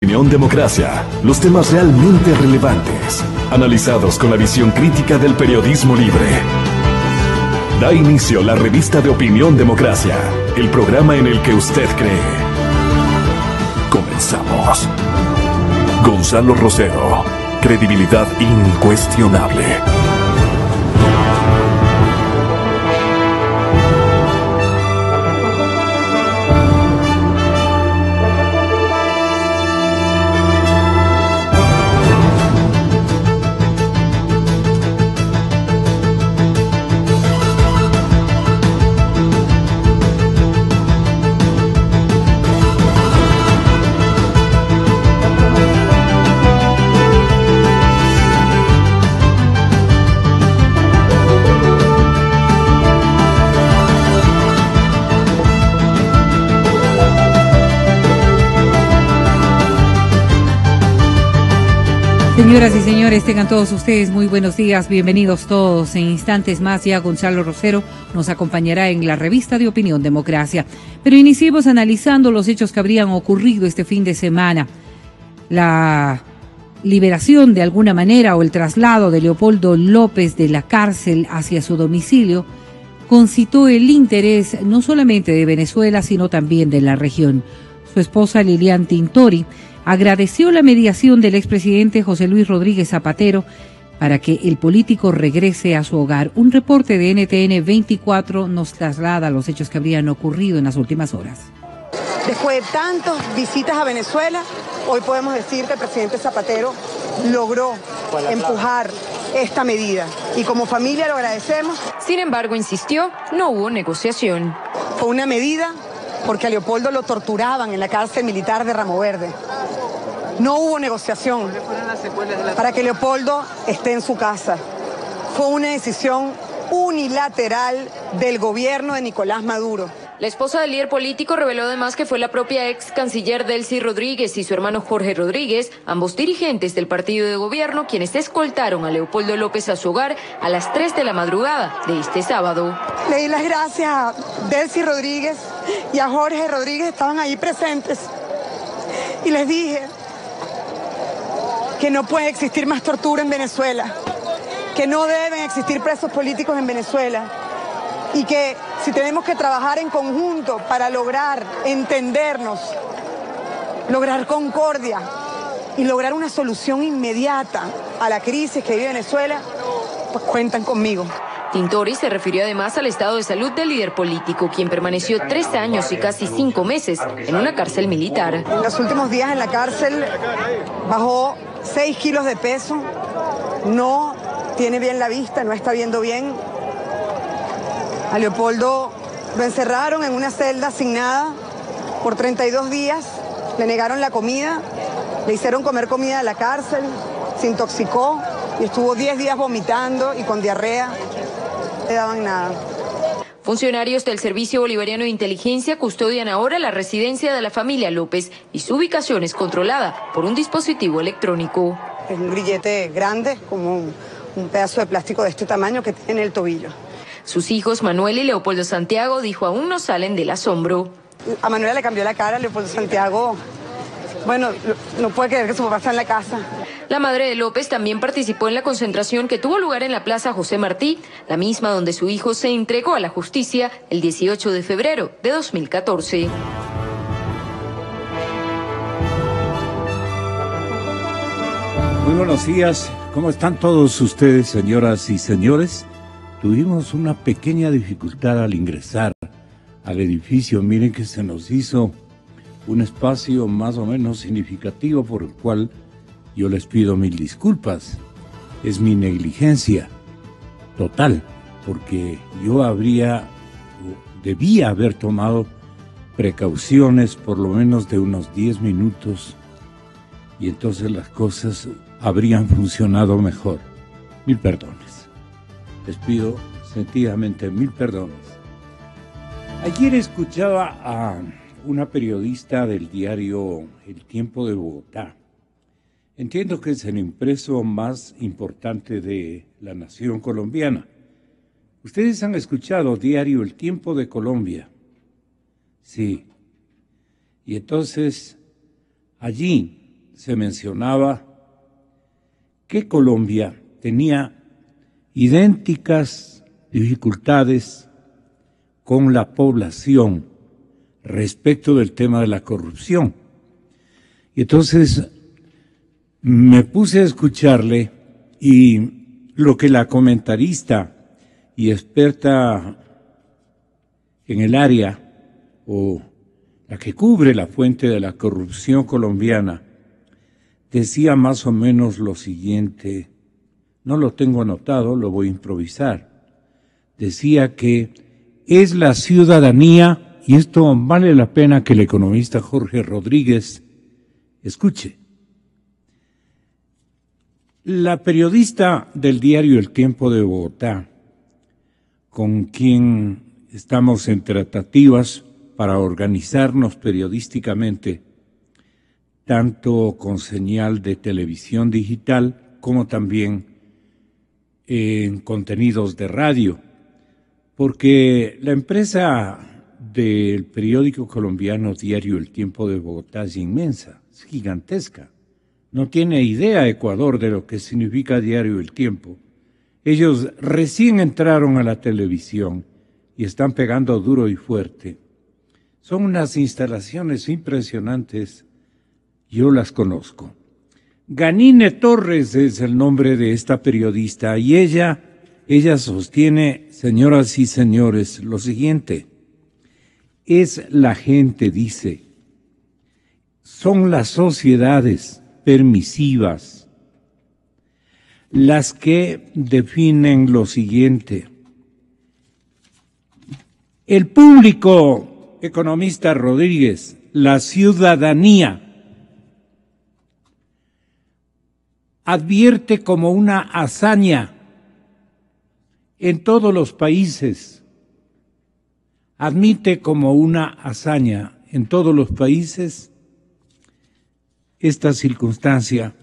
Opinión Democracia, los temas realmente relevantes, analizados con la visión crítica del periodismo libre. Da inicio la revista de Opinión Democracia, el programa en el que usted cree. Comenzamos. Gonzalo Rosero, credibilidad incuestionable. Señoras y señores, tengan todos ustedes muy buenos días, bienvenidos todos. En instantes más ya Gonzalo Rosero nos acompañará en la revista de Opinión Democracia. Pero iniciemos analizando los hechos que habrían ocurrido este fin de semana. La liberación de alguna manera o el traslado de Leopoldo López de la cárcel hacia su domicilio concitó el interés no solamente de Venezuela sino también de la región. Su esposa Lilian Tintori agradeció la mediación del expresidente José Luis Rodríguez Zapatero para que el político regrese a su hogar. Un reporte de NTN 24 nos traslada los hechos que habrían ocurrido en las últimas horas. Después de tantas visitas a Venezuela, hoy podemos decir que el presidente Zapatero logró empujar esta medida y como familia lo agradecemos. Sin embargo, insistió, no hubo negociación. Fue una medida porque a Leopoldo lo torturaban en la cárcel militar de Ramo Verde. No hubo negociación para que Leopoldo esté en su casa. Fue una decisión unilateral del gobierno de Nicolás Maduro. La esposa del líder político reveló además que fue la propia ex canciller Delcy Rodríguez y su hermano Jorge Rodríguez, ambos dirigentes del partido de gobierno, quienes escoltaron a Leopoldo López a su hogar a las 3 de la madrugada de este sábado. Le di las gracias a Delcy Rodríguez y a Jorge Rodríguez, estaban ahí presentes. Y les dije que no puede existir más tortura en Venezuela, que no deben existir presos políticos en Venezuela y que si tenemos que trabajar en conjunto para lograr entendernos, lograr concordia y lograr una solución inmediata a la crisis que vive Venezuela, pues cuentan conmigo. Tintori se refirió además al estado de salud del líder político, quien permaneció 3 años y casi 5 meses en una cárcel militar. En los últimos días en la cárcel bajó 6 kilos de peso, no tiene bien la vista, no está viendo bien. A Leopoldo lo encerraron en una celda asignada por 32 días, le negaron la comida, le hicieron comer comida de la cárcel, se intoxicó y estuvo 10 días vomitando y con diarrea. No le daban nada. Funcionarios del Servicio Bolivariano de Inteligencia custodian ahora la residencia de la familia López y su ubicación es controlada por un dispositivo electrónico. Es un grillete grande, como un pedazo de plástico de este tamaño que tiene en el tobillo. Sus hijos Manuel y Leopoldo Santiago, dijo, aún no salen del asombro. A Manuela le cambió la cara, a Leopoldo Santiago, bueno, no puede creer que su papá está en la casa. La madre de López también participó en la concentración que tuvo lugar en la Plaza José Martí, la misma donde su hijo se entregó a la justicia el 18 de febrero de 2014. Muy buenos días, ¿cómo están todos ustedes, señoras y señores? Tuvimos una pequeña dificultad al ingresar al edificio. Miren que se nos hizo un espacio más o menos significativo por el cual yo les pido mil disculpas. Es mi negligencia total, porque yo debía haber tomado precauciones por lo menos de unos 10 minutos y entonces las cosas habrían funcionado mejor. Mil perdones. Les pido sentidamente mil perdones. Ayer escuchaba a una periodista del diario El Tiempo de Bogotá. Entiendo que es el impreso más importante de la nación colombiana. Ustedes han escuchado diario El Tiempo de Colombia. Sí. Y entonces allí se mencionaba que Colombia tenía idénticas dificultades con la población respecto del tema de la corrupción. Y entonces me puse a escucharle y lo que la comentarista y experta en el área, o la que cubre la fuente de la corrupción colombiana, decía más o menos lo siguiente, no lo tengo anotado, lo voy a improvisar. Decía que es la ciudadanía, y esto vale la pena que el economista Jorge Rodríguez escuche. La periodista del diario El Tiempo de Bogotá, con quien estamos en tratativas para organizarnos periodísticamente, tanto con señal de televisión digital como también en contenidos de radio, porque la empresa del periódico colombiano diario El Tiempo de Bogotá es inmensa, es gigantesca. No tiene idea Ecuador de lo que significa diario El Tiempo. Ellos recién entraron a la televisión y están pegando duro y fuerte. Son unas instalaciones impresionantes, yo las conozco. Ganine Torres es el nombre de esta periodista y ella sostiene, señoras y señores, lo siguiente: es la gente, dice, son las sociedades permisivas las que definen lo siguiente. El público, economista Rodríguez, la ciudadanía, advierte como una hazaña en todos los países, admite como una hazaña en todos los países esta circunstancia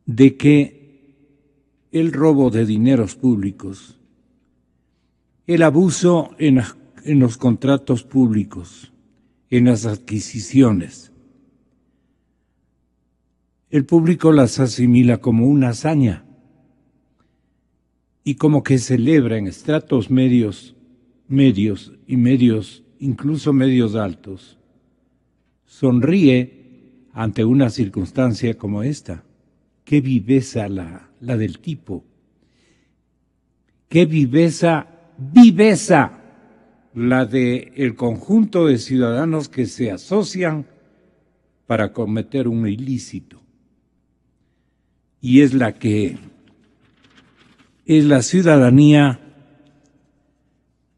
de que el robo de dineros públicos, el abuso en los contratos públicos, en las adquisiciones, el público las asimila como una hazaña y como que celebra en estratos medios, incluso medios altos, sonríe ante una circunstancia como esta. Qué viveza la del tipo, qué viveza la del conjunto de ciudadanos que se asocian para cometer un ilícito. Y es la ciudadanía,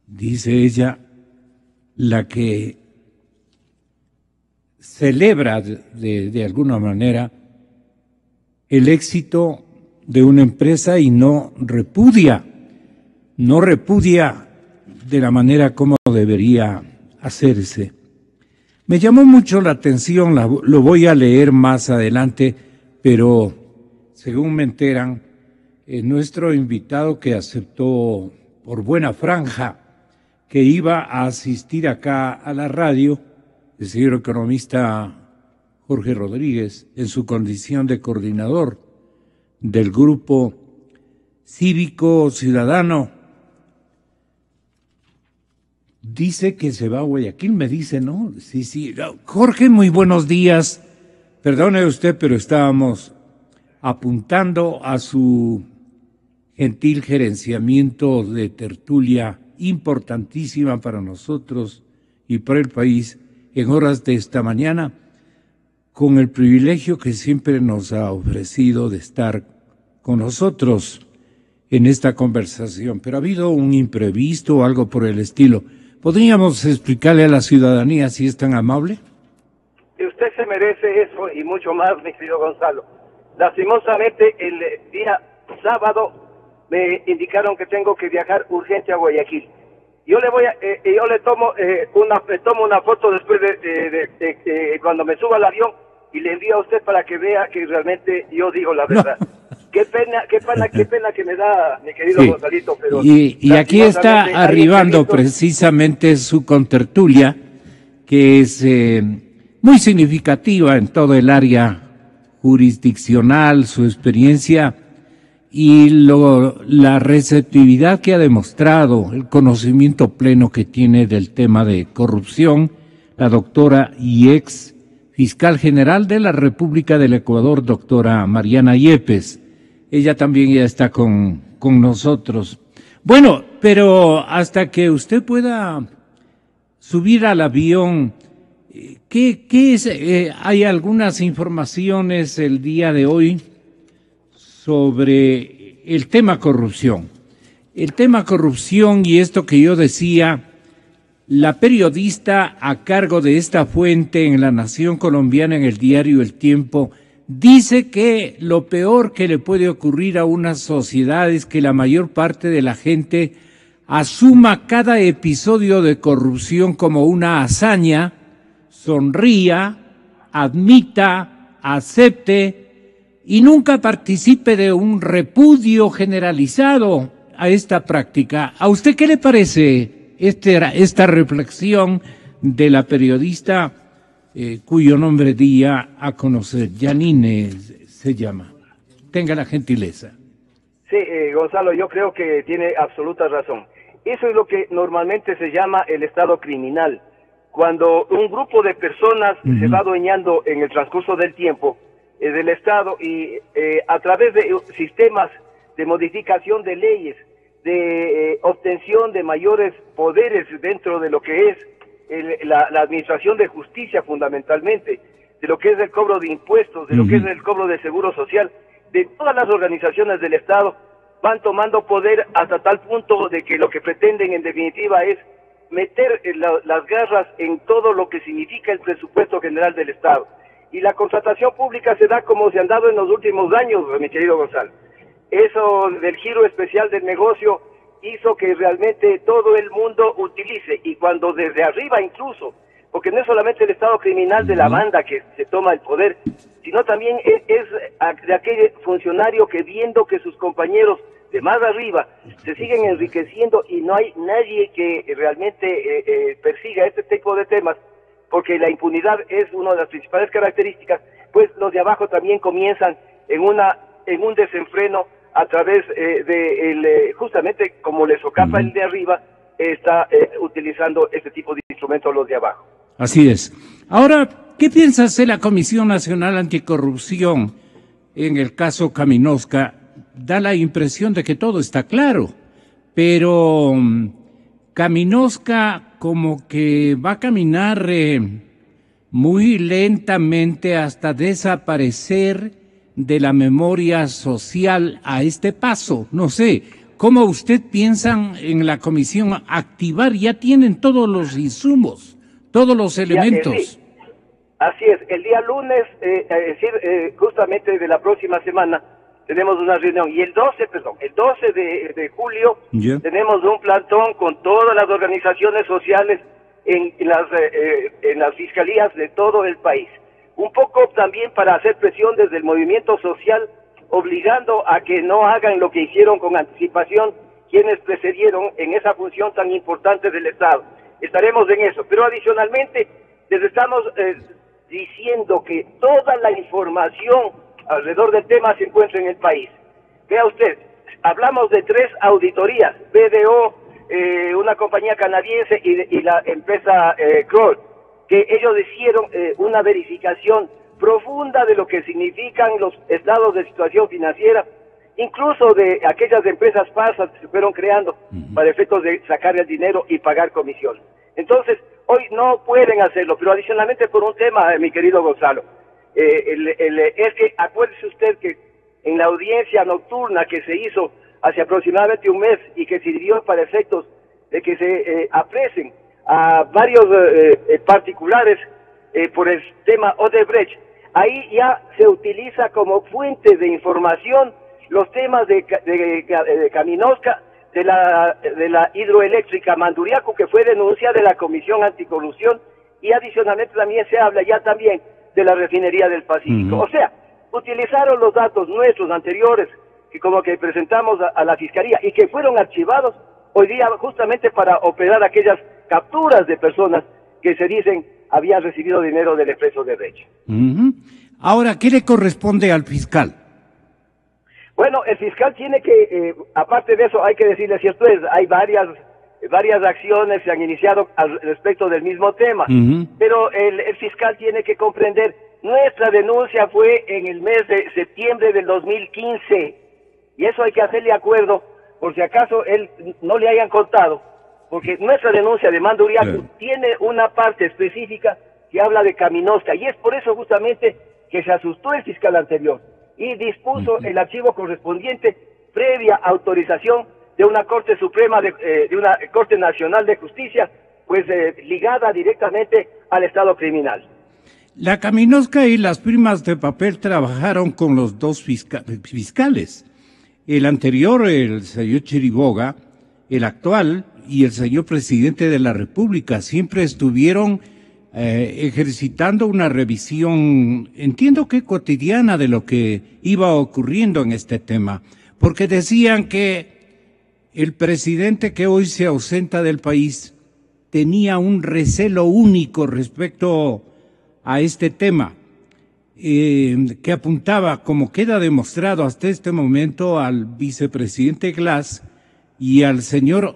dice ella, la que celebra de alguna manera el éxito de una empresa y no repudia de la manera como debería hacerse. Me llamó mucho la atención, lo voy a leer más adelante, pero según me enteran, nuestro invitado que aceptó por buena franja que iba a asistir acá a la radio, el señor economista Jorge Rodríguez, en su condición de coordinador del grupo cívico ciudadano, dice que se va a Guayaquil, me dice, ¿no? Sí. Jorge, muy buenos días. Perdone usted, pero estábamos apuntando a su gentil gerenciamiento de tertulia importantísima para nosotros y para el país en horas de esta mañana, con el privilegio que siempre nos ha ofrecido de estar con nosotros en esta conversación. Pero ha habido un imprevisto o algo por el estilo. ¿Podríamos explicarle a la ciudadanía si es tan amable? Usted se merece eso y mucho más, mi querido Gonzalo. Lastimosamente, el día sábado me indicaron que tengo que viajar urgente a Guayaquil. Yo le tomo una foto después de cuando me suba al avión y le envío a usted para que vea que realmente yo digo la verdad. No. Qué pena que me da, mi querido Gonzalito. Pero y aquí está arribando precisamente su contertulia, que es muy significativa en todo el área jurisdiccional, su experiencia y la receptividad que ha demostrado, el conocimiento pleno que tiene del tema de corrupción, la doctora y ex fiscal general de la República del Ecuador, doctora Mariana Yepes. Ella también ya está con nosotros. Bueno, pero hasta que usted pueda subir al avión, ¿qué es? Hay algunas informaciones el día de hoy sobre el tema corrupción. El tema corrupción y esto que yo decía, la periodista a cargo de esta fuente en La Nación Colombiana, en el diario El Tiempo, dice que lo peor que le puede ocurrir a una sociedad es que la mayor parte de la gente asuma cada episodio de corrupción como una hazaña, sonría, admita, acepte y nunca participe de un repudio generalizado a esta práctica. ¿A usted qué le parece esta reflexión de la periodista cuyo nombre día a conocer? Yanine se llama. Tenga la gentileza. Sí, Gonzalo, yo creo que tiene absoluta razón. Eso es lo que normalmente se llama el Estado criminal. Cuando un grupo de personas se va adueñando en el transcurso del tiempo del Estado y a través de sistemas de modificación de leyes, de obtención de mayores poderes dentro de lo que es la administración de justicia fundamentalmente, de lo que es el cobro de impuestos, de lo que es el cobro de seguro social, de todas las organizaciones del Estado, van tomando poder hasta tal punto de que lo que pretenden en definitiva es meter las garras en todo lo que significa el presupuesto general del Estado. Y la contratación pública se da como se han dado en los últimos años, mi querido Gonzalo. Eso del giro especial del negocio hizo que realmente todo el mundo utilice, y cuando desde arriba incluso, porque no es solamente el Estado criminal de la banda que se toma el poder, sino también es de aquel funcionario que viendo que sus compañeros de más arriba se siguen enriqueciendo y no hay nadie que realmente persiga este tipo de temas, porque la impunidad es una de las principales características, pues los de abajo también comienzan en un desenfreno a través justamente como le socapa el de arriba, está utilizando este tipo de instrumentos los de abajo. Así es. Ahora, ¿qué piensa hacer la Comisión Nacional Anticorrupción en el caso Kaminowska? Da la impresión de que todo está claro, pero Kaminowska como que va a caminar muy lentamente hasta desaparecer de la memoria social a este paso. No sé, ¿cómo usted piensa en la comisión activar? Ya tienen todos los insumos, todos los elementos. Así es, el día lunes, justamente de la próxima semana, tenemos una reunión, y el 12 de julio, tenemos un plantón con todas las organizaciones sociales en las fiscalías de todo el país. Un poco también para hacer presión desde el movimiento social, obligando a que no hagan lo que hicieron con anticipación quienes precedieron en esa función tan importante del Estado. Estaremos en eso, pero adicionalmente les estamos diciendo que toda la información alrededor del tema se encuentra en el país. Vea usted, hablamos de 3 auditorías, BDO, una compañía canadiense y la empresa Kroll, que ellos hicieron una verificación profunda de lo que significan los estados de situación financiera, incluso de aquellas empresas falsas que se fueron creando para efectos de sacar el dinero y pagar comisión. Entonces, hoy no pueden hacerlo, pero adicionalmente por un tema, mi querido Gonzalo, es que acuérdese usted que en la audiencia nocturna que se hizo hace aproximadamente un mes y que sirvió para efectos de que se aprecien a varios particulares por el tema Odebrecht, ahí ya se utiliza como fuente de información los temas de Kaminowska, de la hidroeléctrica Manduriaco, que fue denuncia de la Comisión Anticorrupción, y adicionalmente también se habla ya también de la refinería del Pacífico. O sea, utilizaron los datos nuestros anteriores, que como que presentamos a la Fiscalía, y que fueron archivados hoy día justamente para operar aquellas capturas de personas que se dicen había recibido dinero del Expreso de Reche. Ahora, ¿qué le corresponde al fiscal? Bueno, el fiscal tiene que, aparte de eso, hay que decirle cierto es, hay varias acciones que se han iniciado al respecto del mismo tema, pero el fiscal tiene que comprender, nuestra denuncia fue en el mes de septiembre del 2015, y eso hay que hacerle acuerdo, por si acaso él no le hayan contado, porque nuestra denuncia de Mando Uriacu tiene una parte específica que habla de Caminosca, y es por eso justamente que se asustó el fiscal anterior, y dispuso el archivo correspondiente previa autorización de una Corte Suprema, de una Corte Nacional de Justicia, pues ligada directamente al Estado criminal. La Caminosca y las primas de papel trabajaron con los dos fiscales. El anterior, el señor Chiriboga, el actual y el señor presidente de la República siempre estuvieron ejercitando una revisión, entiendo que cotidiana, de lo que iba ocurriendo en este tema, porque decían que el presidente que hoy se ausenta del país tenía un recelo único respecto a este tema, que apuntaba, como queda demostrado hasta este momento, al vicepresidente Glass y al señor,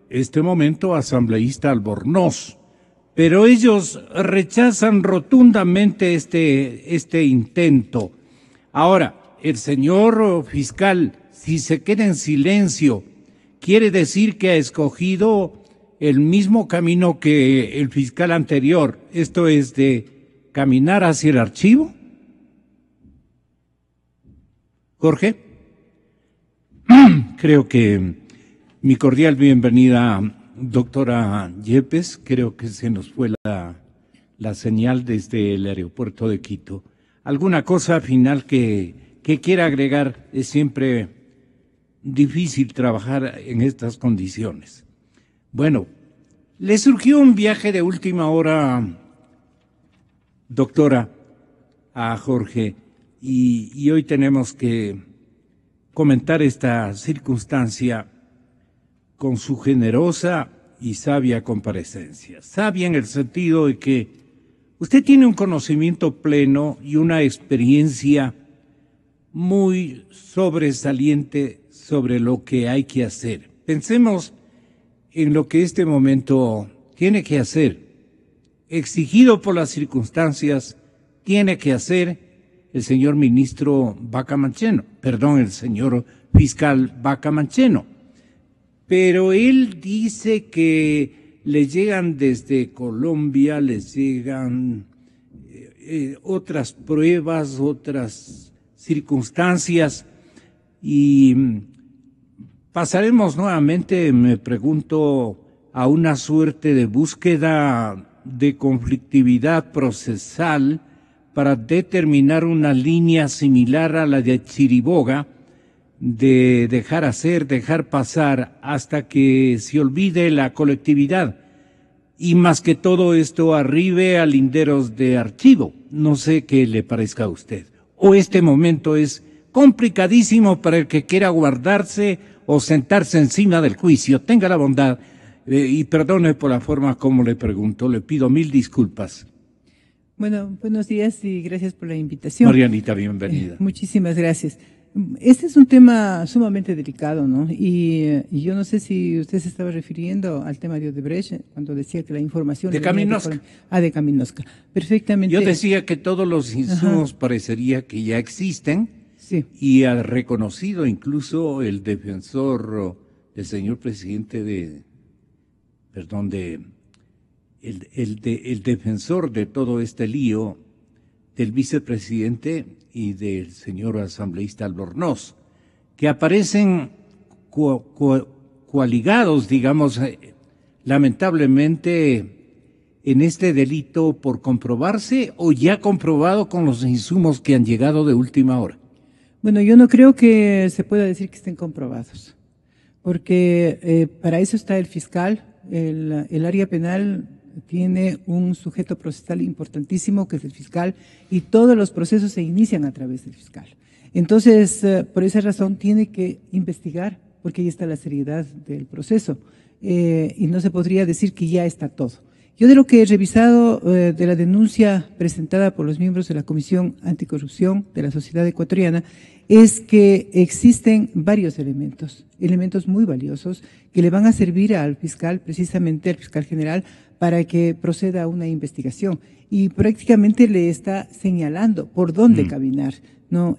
este momento, asambleísta Albornoz. Pero ellos rechazan rotundamente este intento. Ahora, el señor fiscal, si se queda en silencio, ¿quiere decir que ha escogido el mismo camino que el fiscal anterior? Esto es de caminar hacia el archivo. Jorge, creo que mi cordial bienvenida, doctora Yepes. Creo que se nos fue la señal desde el aeropuerto de Quito. ¿Alguna cosa final que quiera agregar? Es siempre difícil trabajar en estas condiciones. Bueno, le surgió un viaje de última hora, doctora, a Jorge, y hoy tenemos que comentar esta circunstancia con su generosa y sabia comparecencia. Sabia en el sentido de que usted tiene un conocimiento pleno y una experiencia muy sobresaliente sobre lo que hay que hacer. Pensemos en lo que este momento tiene que hacer, exigido por las circunstancias, tiene que hacer el señor ministro Bacamancheno, el señor fiscal Bacamancheno. Pero él dice que le llegan desde Colombia, les llegan otras pruebas, otras circunstancias, y pasaremos nuevamente, me pregunto, a una suerte de búsqueda de conflictividad procesal para determinar una línea similar a la de Chiriboga, de dejar hacer, dejar pasar hasta que se olvide la colectividad, y más que todo esto arribe a linderos de archivo. No sé qué le parezca a usted, o este momento es complicadísimo para el que quiera guardarse o sentarse encima del juicio. Tenga la bondad, y perdone por la forma como le pregunto, le pido 1000 disculpas. Bueno, buenos días y gracias por la invitación. Marianita, bienvenida. Muchísimas gracias. Este es un tema sumamente delicado, ¿no? Y yo no sé si usted se estaba refiriendo al tema de Odebrecht, cuando decía que la información... De Caminosca. De Caminosca. Perfectamente. Yo decía que todos los insumos parecería que ya existen, sí, y ha reconocido incluso el defensor del señor presidente el defensor de todo este lío, del vicepresidente y del señor asambleísta Albornoz, que aparecen coaligados, digamos, lamentablemente, en este delito por comprobarse o ya comprobado con los insumos que han llegado de última hora. Bueno, yo no creo que se pueda decir que estén comprobados, porque para eso está el fiscal. El área penal tiene un sujeto procesal importantísimo que es el fiscal, y todos los procesos se inician a través del fiscal. Entonces, por esa razón tiene que investigar, porque ahí está la seriedad del proceso, y no se podría decir que ya está todo. Yo de lo que he revisado de la denuncia presentada por los miembros de la Comisión Anticorrupción de la sociedad ecuatoriana es que existen varios elementos muy valiosos que le van a servir al fiscal, precisamente al fiscal general, para que proceda a una investigación y prácticamente le está señalando por dónde caminar, ¿no?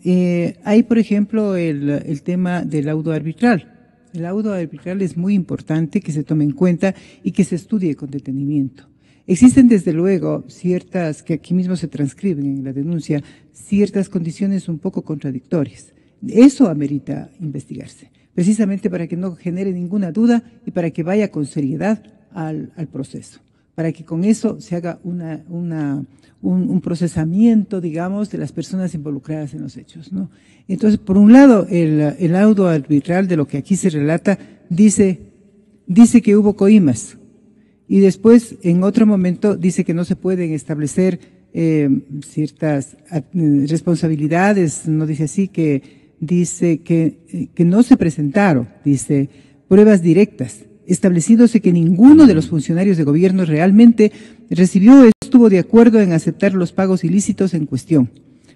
Hay, por ejemplo, el tema del laudo arbitral. El laudo arbitral es muy importante que se tome en cuenta y que se estudie con detenimiento. Existen desde luego ciertas, que aquí mismo se transcriben en la denuncia, ciertas condiciones un poco contradictorias. Eso amerita investigarse, precisamente para que no genere ninguna duda y para que vaya con seriedad al proceso, para que con eso se haga un procesamiento, digamos, de las personas involucradas en los hechos, ¿no? Entonces, por un lado, el laudo arbitral de lo que aquí se relata dice que hubo coimas y después, en otro momento, dice que no se pueden establecer ciertas responsabilidades, no dice así, dice que no se presentaron, dice, pruebas directas, estableciéndose que ninguno de los funcionarios de gobierno realmente recibió o estuvo de acuerdo en aceptar los pagos ilícitos en cuestión.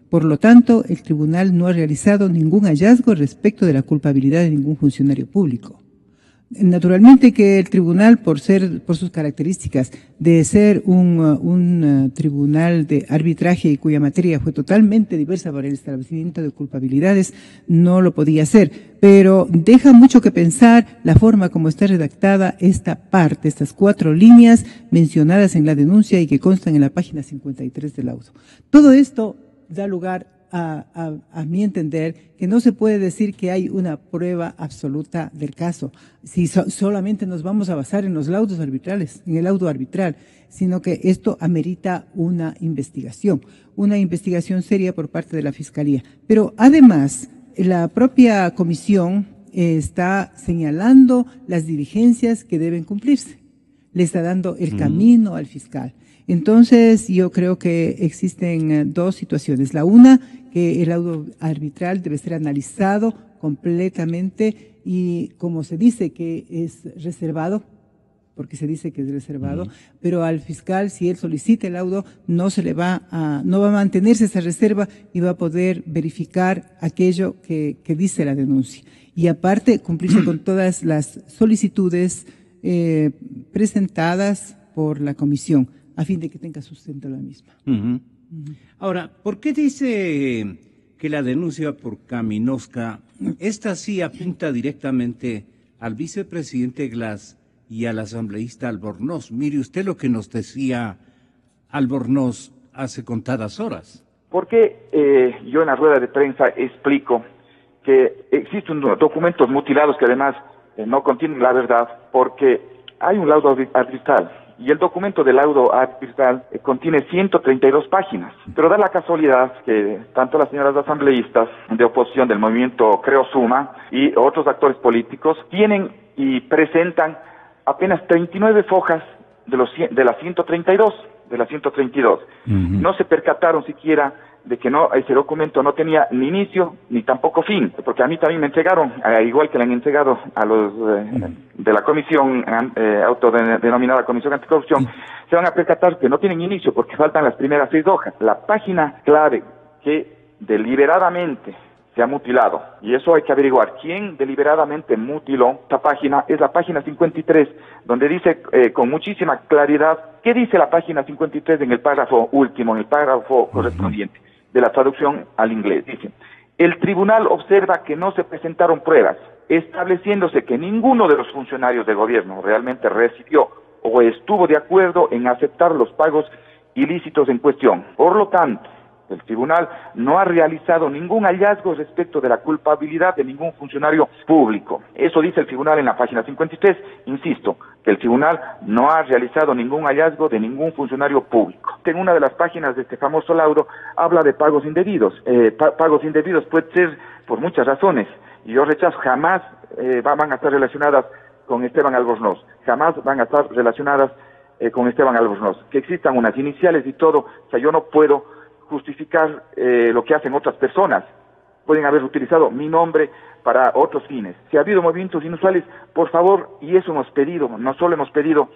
Por lo tanto, el tribunal no ha realizado ningún hallazgo respecto de la culpabilidad de ningún funcionario público. Naturalmente que el tribunal, por sus características de ser un tribunal de arbitraje y cuya materia fue totalmente diversa para el establecimiento de culpabilidades, no lo podía hacer. Pero deja mucho que pensar la forma como está redactada esta parte, estas 4 líneas mencionadas en la denuncia y que constan en la página 53 del laudo. Todo esto da lugar a mi entender, que no se puede decir que hay una prueba absoluta del caso, si solamente nos vamos a basar en los laudos arbitrales, en el laudo arbitral, sino que esto amerita una investigación seria por parte de la Fiscalía. Pero además, la propia comisión está señalando las diligencias que deben cumplirse, le está dando el camino al fiscal. Entonces, yo creo que existen 2 situaciones. La una, que el laudo arbitral debe ser analizado completamente y como se dice que es reservado, porque se dice que es reservado, pero al fiscal, si él solicita el laudo, no va a mantenerse esa reserva y va a poder verificar aquello que dice la denuncia. Y aparte, cumplirse con todas las solicitudes presentadas por la comisión, a fin de que tenga sustento la misma. Ahora, ¿por qué dice que la denuncia por Kaminovska, esta sí apunta directamente al vicepresidente Glass y al asambleísta Albornoz? Mire usted lo que nos decía Albornoz hace contadas horas. Porque yo en la rueda de prensa explico que existen documentos mutilados que además no contienen la verdad, porque hay un laudo arbitral. Y el documento del laudo arbitral contiene 132 páginas. Pero da la casualidad que tanto las señoras asambleístas de oposición del movimiento Creo Suma y otros actores políticos tienen y presentan apenas 39 fojas de las 132. No se percataron siquiera de que ese documento no tenía ni inicio ni tampoco fin, porque a mí también me entregaron, igual que le han entregado a los de la comisión autodenominada Comisión Anticorrupción, se van a percatar que no tienen inicio porque faltan las primeras 6 hojas. La página clave que deliberadamente se ha mutilado, y eso hay que averiguar quién deliberadamente mutiló esta página, es la página 53, donde dice con muchísima claridad, ¿qué dice la página 53 en el párrafo último, en el párrafo correspondiente de la traducción al inglés? Dice: el tribunal observa que no se presentaron pruebas, estableciéndose que ninguno de los funcionarios de gobierno realmente recibió o estuvo de acuerdo en aceptar los pagos ilícitos en cuestión. Por lo tanto, el tribunal no ha realizado ningún hallazgo respecto de la culpabilidad de ningún funcionario público. Eso dice el tribunal en la página 53. Insisto, que el tribunal no ha realizado ningún hallazgo de ningún funcionario público. En una de las páginas de este famoso laudo habla de pagos indebidos. Pagos indebidos puede ser por muchas razones. Y yo rechazo, jamás van a estar relacionadas con Esteban Albornoz. Jamás van a estar relacionadas con Esteban Albornoz. Que existan unas iniciales y todo, o sea, yo no puedo justificar lo que hacen otras personas. Pueden haber utilizado mi nombre para otros fines. Si ha habido movimientos inusuales, por favor, y eso hemos pedido, no solo hemos pedido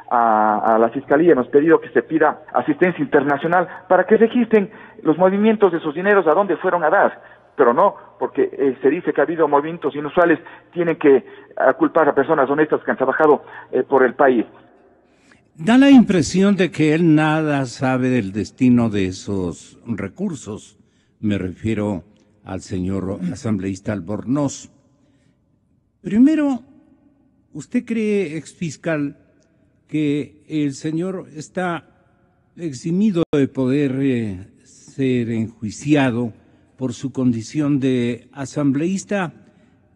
a la Fiscalía, hemos pedido que se pida asistencia internacional para que registren los movimientos de esos dineros, a dónde fueron a dar, pero no, porque se dice que ha habido movimientos inusuales, tienen que culpar a personas honestas que han trabajado por el país. Da la impresión de que él nada sabe del destino de esos recursos. Me refiero al señor asambleísta Albornoz. Primero, ¿usted cree, exfiscal, que el señor está eximido de poder ser enjuiciado por su condición de asambleísta?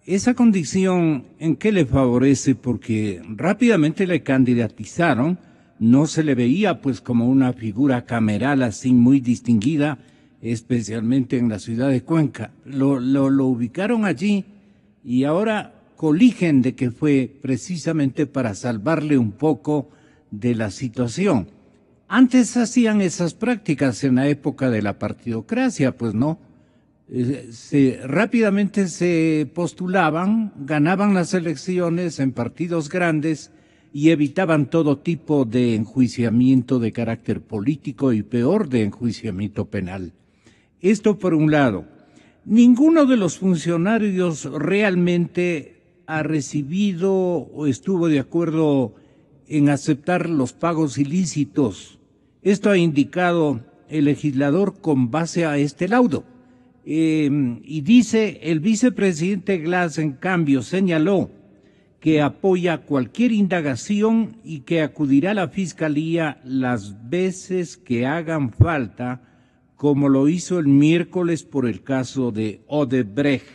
¿Esa condición en qué le favorece? Porque rápidamente le candidatizaron, no se le veía pues como una figura cameral así muy distinguida, especialmente en la ciudad de Cuenca. Lo ubicaron allí y ahora coligen de que fue precisamente para salvarle un poco de la situación. Antes hacían esas prácticas en la época de la partidocracia, pues no. Rápidamente se postulaban, ganaban las elecciones en partidos grandes y evitaban todo tipo de enjuiciamiento de carácter político y peor de enjuiciamiento penal. Esto por un lado. Ninguno de los funcionarios realmente ha recibido o estuvo de acuerdo en aceptar los pagos ilícitos. Esto ha indicado el legislador con base a este laudo. Y dice, el vicepresidente Glass, en cambio, señaló que apoya cualquier indagación y que acudirá a la Fiscalía las veces que hagan falta, como lo hizo el miércoles por el caso de Odebrecht.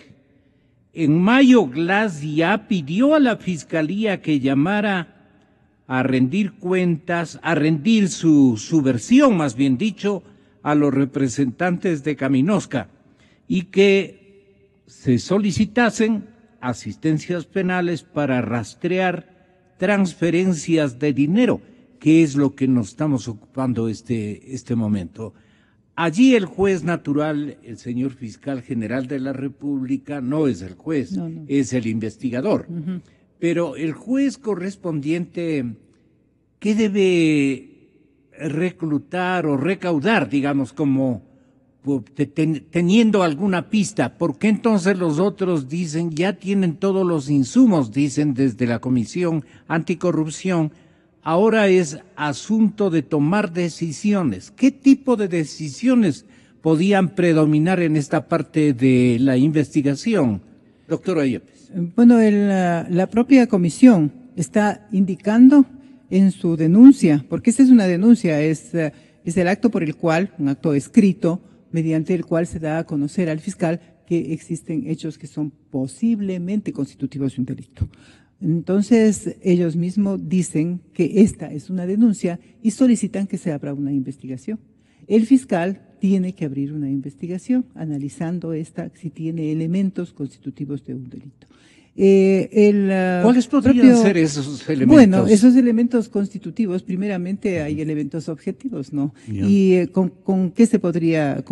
En mayo, Glass ya pidió a la Fiscalía que llamara a rendir cuentas, a rendir su versión, más bien dicho, a los representantes de Caminosca y que se solicitasen asistencias penales para rastrear transferencias de dinero, que es lo que nos estamos ocupando este momento. Allí el juez natural, el señor fiscal general de la República, no es el juez, no. Es el investigador. Uh-huh. Pero el juez correspondiente, ¿qué debe reclutar o recaudar, digamos, como teniendo alguna pista? ¿Por qué entonces los otros dicen, ya tienen todos los insumos, dicen desde la Comisión Anticorrupción? Ahora es asunto de tomar decisiones. ¿Qué tipo de decisiones podían predominar en esta parte de la investigación? Doctora Yepes. Bueno, la propia comisión está indicando en su denuncia, porque esta es una denuncia, es el acto por el cual, un acto escrito, mediante el cual se da a conocer al fiscal que existen hechos que son posiblemente constitutivos de un delito. Entonces, ellos mismos dicen que esta es una denuncia y solicitan que se abra una investigación. El fiscal tiene que abrir una investigación analizando si tiene elementos constitutivos de un delito. ¿Cuáles podrían ser esos elementos? Bueno, esos elementos constitutivos, primeramente hay elementos objetivos, ¿no? Yeah. ¿Y con qué se podría,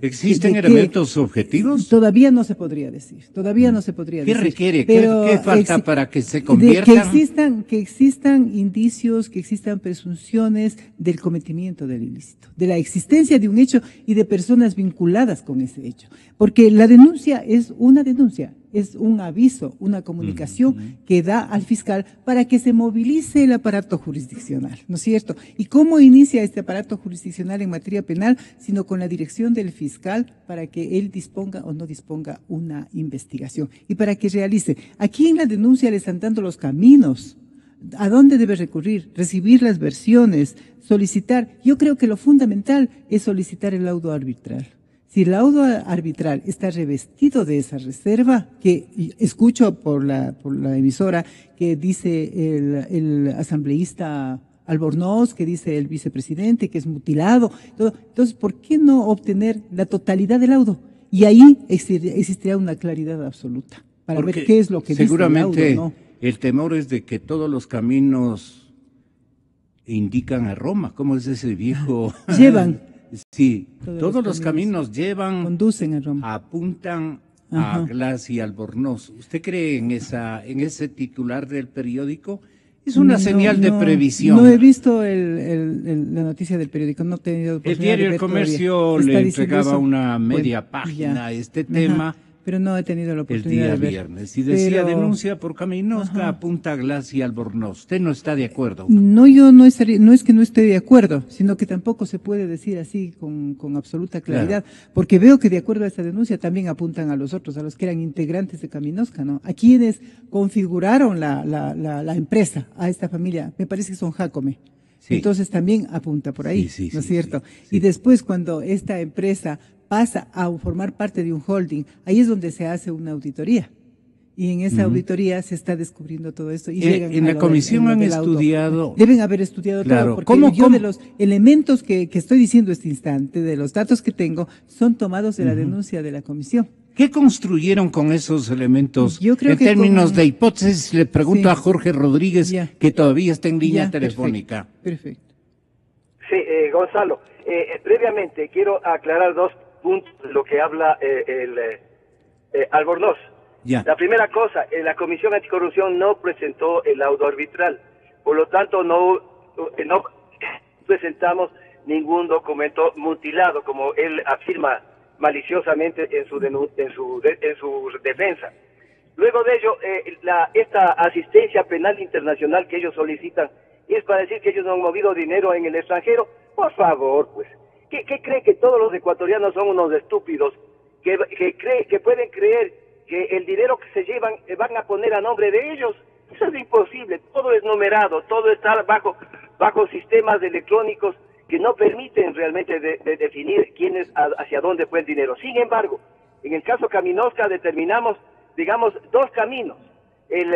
¿Existen elementos objetivos? Todavía no se podría decir, no se podría decir. ¿Qué requiere? ¿Qué falta para que se conviertan? Que existan indicios, que existan presunciones del cometimiento del ilícito, de la existencia de un hecho y de personas vinculadas con ese hecho. Porque la denuncia es una denuncia, es un aviso, una comunicación que da al fiscal para que se movilice el aparato jurisdiccional, ¿no es cierto? ¿Y cómo inicia este aparato jurisdiccional en materia penal? Sino con la dirección del fiscal para que él disponga o no disponga una investigación y para que realice. Aquí en la denuncia le están dando los caminos. ¿A dónde debe recurrir? Recibir las versiones, solicitar. Yo creo que lo fundamental es solicitar el laudo arbitral. Si el laudo arbitral está revestido de esa reserva, que escucho por la emisora que dice el asambleísta Albornoz, que dice el vicepresidente, que es mutilado, todo. Entonces, ¿por qué no obtener la totalidad del laudo? Y ahí existiría una claridad absoluta para ver qué es lo que seguramente dice el laudo, ¿no? El temor es de que todos los caminos indican a Roma. ¿Cómo es ese viejo? Llevan. Sí, todos los caminos llevan, conducen a Roma, apuntan a Glass y Albornoz. ¿Usted cree en ese titular del periódico? Es una señal de previsión. No he visto la noticia del periódico, no he tenido oportunidad. El diario de ver El Comercio todavía. le entregaba una media página ya. a este tema. Ajá, pero no he tenido la El oportunidad día de ver. viernes. Y decía, Pero, denuncia por Caminosca, apunta a Glacia Albornoz. ¿Usted no está de acuerdo? No, yo no estaría, no es que no esté de acuerdo, sino que tampoco se puede decir así con absoluta claridad, porque veo que de acuerdo a esta denuncia también apuntan a los otros, a los que eran integrantes de Caminosca, ¿no? A quienes configuraron la empresa, a esta familia, me parece que son Jacome. Sí. Entonces también apunta por ahí, ¿no es cierto? Sí. Y después cuando esta empresa pasa a formar parte de un holding, ahí es donde se hace una auditoría. Y en esa auditoría se está descubriendo todo esto. Y llegan en la comisión han estudiado. Deben haber estudiado todo, porque yo de los elementos que estoy diciendo este instante, de los datos que tengo, son tomados de la denuncia de la comisión. ¿Qué construyeron con esos elementos? Yo creo en términos de hipótesis, le pregunto a Jorge Rodríguez, que todavía está en línea telefónica. Perfecto. Sí, Gonzalo, previamente quiero aclarar dos puntos de lo que habla Albornoz. La primera cosa, la Comisión Anticorrupción no presentó el laudo arbitral, por lo tanto no presentamos ningún documento mutilado, como él afirma maliciosamente en su defensa. Luego de ello, esta asistencia penal internacional que ellos solicitan es para decir que ellos no han movido dinero en el extranjero. Por favor, pues, ¿qué cree que todos los ecuatorianos son unos estúpidos que pueden creer que el dinero que se llevan van a poner a nombre de ellos? Eso es imposible, todo es numerado, todo está bajo sistemas electrónicos que no permiten realmente de definir hacia dónde fue el dinero. Sin embargo, en el caso Caminosca determinamos, digamos, dos caminos. El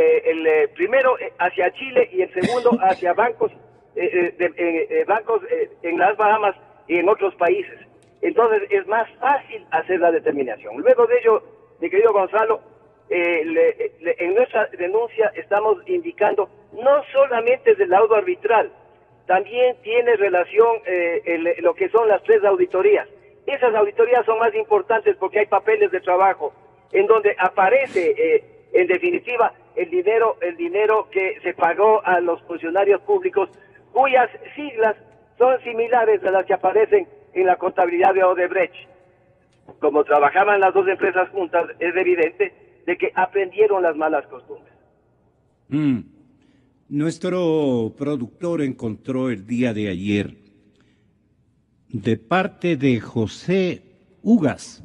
primero hacia Chile y el segundo hacia bancos en las Bahamas y en otros países. Entonces es más fácil hacer la determinación. Luego de ello, mi querido Gonzalo, en nuestra denuncia estamos indicando no solamente del laudo arbitral, también tiene relación lo que son las 3 auditorías. Esas auditorías son más importantes porque hay papeles de trabajo en donde aparece, en definitiva, el dinero que se pagó a los funcionarios públicos, cuyas siglas son similares a las que aparecen en la contabilidad de Odebrecht. Como trabajaban las dos empresas juntas, es evidente de que aprendieron las malas costumbres. Nuestro productor encontró el día de ayer, de parte de José Ugas.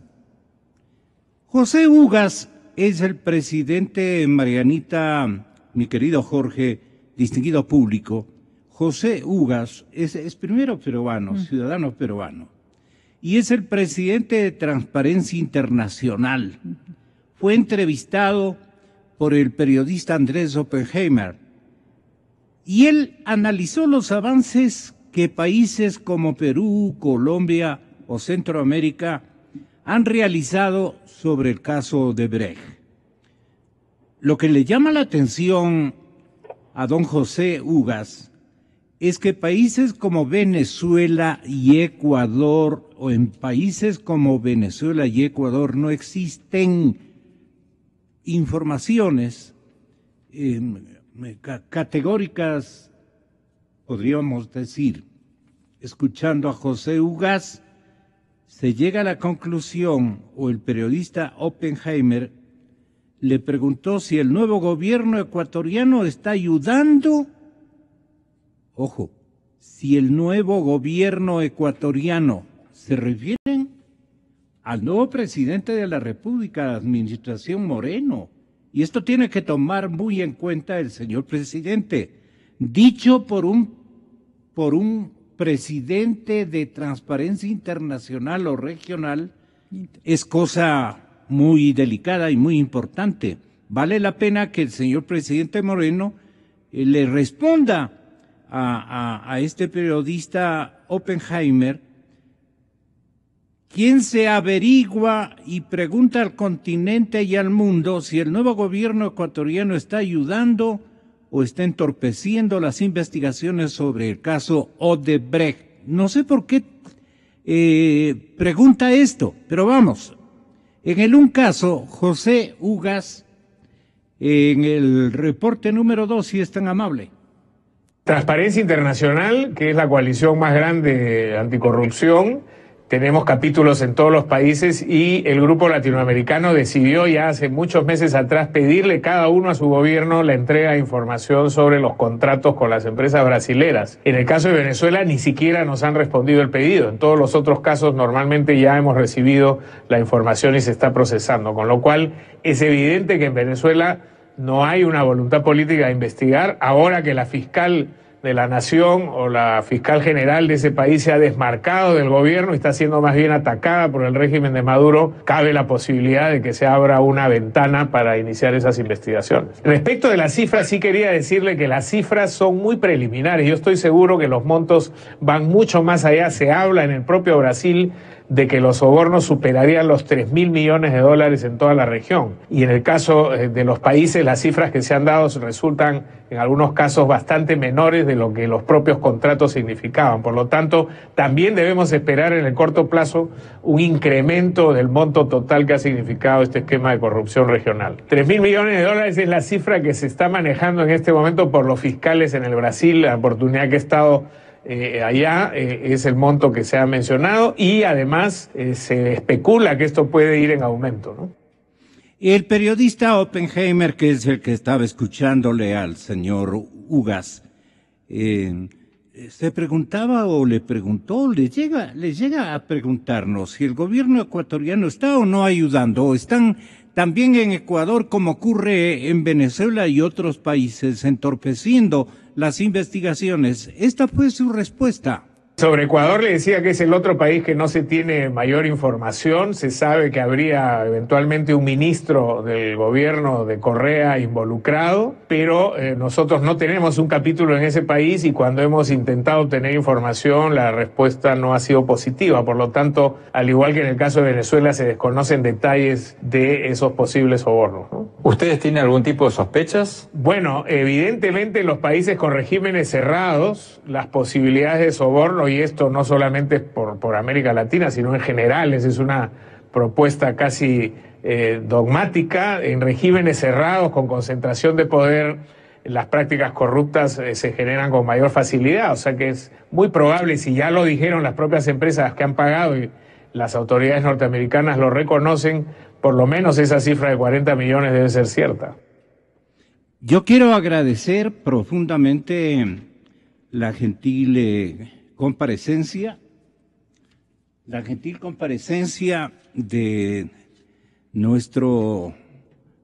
José Ugas es el presidente, Marianita, mi querido Jorge, distinguido público. José Ugas es primero peruano, ciudadano peruano, y es el presidente de Transparencia Internacional. Fue entrevistado por el periodista Andrés Oppenheimer, y él analizó los avances que países como Perú, Colombia o Centroamérica han realizado sobre el caso Odebrecht. Lo que le llama la atención a don José Ugas es que países como Venezuela y Ecuador, o en países como Venezuela y Ecuador, no existen informaciones categóricas, podríamos decir. Escuchando a José Ugas, se llega a la conclusión, o el periodista Oppenheimer le preguntó si el nuevo gobierno ecuatoriano está ayudando, ojo, si el nuevo gobierno ecuatoriano, se refieren al nuevo presidente de la República, la administración Moreno, y esto tiene que tomar muy en cuenta el señor presidente, dicho por un presidente de Transparencia Internacional o regional, es cosa muy delicada y muy importante. Vale la pena que el señor presidente Moreno le responda a este periodista Oppenheimer, quien se averigua y pregunta al continente y al mundo si el nuevo gobierno ecuatoriano está ayudando o está entorpeciendo las investigaciones sobre el caso Odebrecht. No sé por qué pregunta esto, pero vamos. En un caso, José Ugas, en el reporte número 2, si es tan amable. Transparencia Internacional, que es la coalición más grande anticorrupción, tenemos capítulos en todos los países y el grupo latinoamericano decidió ya hace muchos meses atrás pedirle cada uno a su gobierno la entrega de información sobre los contratos con las empresas brasileras. En el caso de Venezuela ni siquiera nos han respondido el pedido. En todos los otros casos normalmente ya hemos recibido la información y se está procesando, con lo cual es evidente que en Venezuela no hay una voluntad política de investigar. Ahora que la fiscal de la nación o la fiscal general de ese país se ha desmarcado del gobierno y está siendo más bien atacada por el régimen de Maduro, cabe la posibilidad de que se abra una ventana para iniciar esas investigaciones. Respecto de las cifras, sí quería decirle que las cifras son muy preliminares. Yo estoy seguro que los montos van mucho más allá. Se habla en el propio Brasil de que los sobornos superarían los 3.000 millones de dólares en toda la región. Y en el caso de los países, las cifras que se han dado resultan en algunos casos bastante menores de lo que los propios contratos significaban. Por lo tanto, también debemos esperar en el corto plazo un incremento del monto total que ha significado este esquema de corrupción regional. 3.000 millones de dólares es la cifra que se está manejando en este momento por los fiscales en el Brasil. La oportunidad que he estado allá es el monto que se ha mencionado y además se especula que esto puede ir en aumento, ¿no? El periodista Oppenheimer, que es el que estaba escuchándole al señor Ugas, se preguntaba o le preguntó, les llega a preguntarnos si el gobierno ecuatoriano está o no ayudando, o están también en Ecuador, como ocurre en Venezuela y otros países, entorpeciendo las investigaciones. Esta fue su respuesta. Sobre Ecuador le decía que es el otro país que no se tiene mayor información. Se sabe que habría eventualmente un ministro del gobierno de Correa involucrado, pero nosotros no tenemos un capítulo en ese país y cuando hemos intentado tener información la respuesta no ha sido positiva. Por lo tanto, al igual que en el caso de Venezuela, se desconocen detalles de esos posibles sobornos, ¿no? ¿Ustedes tienen algún tipo de sospechas? Bueno, evidentemente en los países con regímenes cerrados, las posibilidades de soborno, y esto no solamente por América Latina, sino en general, esa es una propuesta casi dogmática, en regímenes cerrados con concentración de poder, las prácticas corruptas se generan con mayor facilidad, o sea que es muy probable, si ya lo dijeron las propias empresas que han pagado y las autoridades norteamericanas lo reconocen, por lo menos esa cifra de 40 millones debe ser cierta. Yo quiero agradecer profundamente la gentil comparecencia de nuestro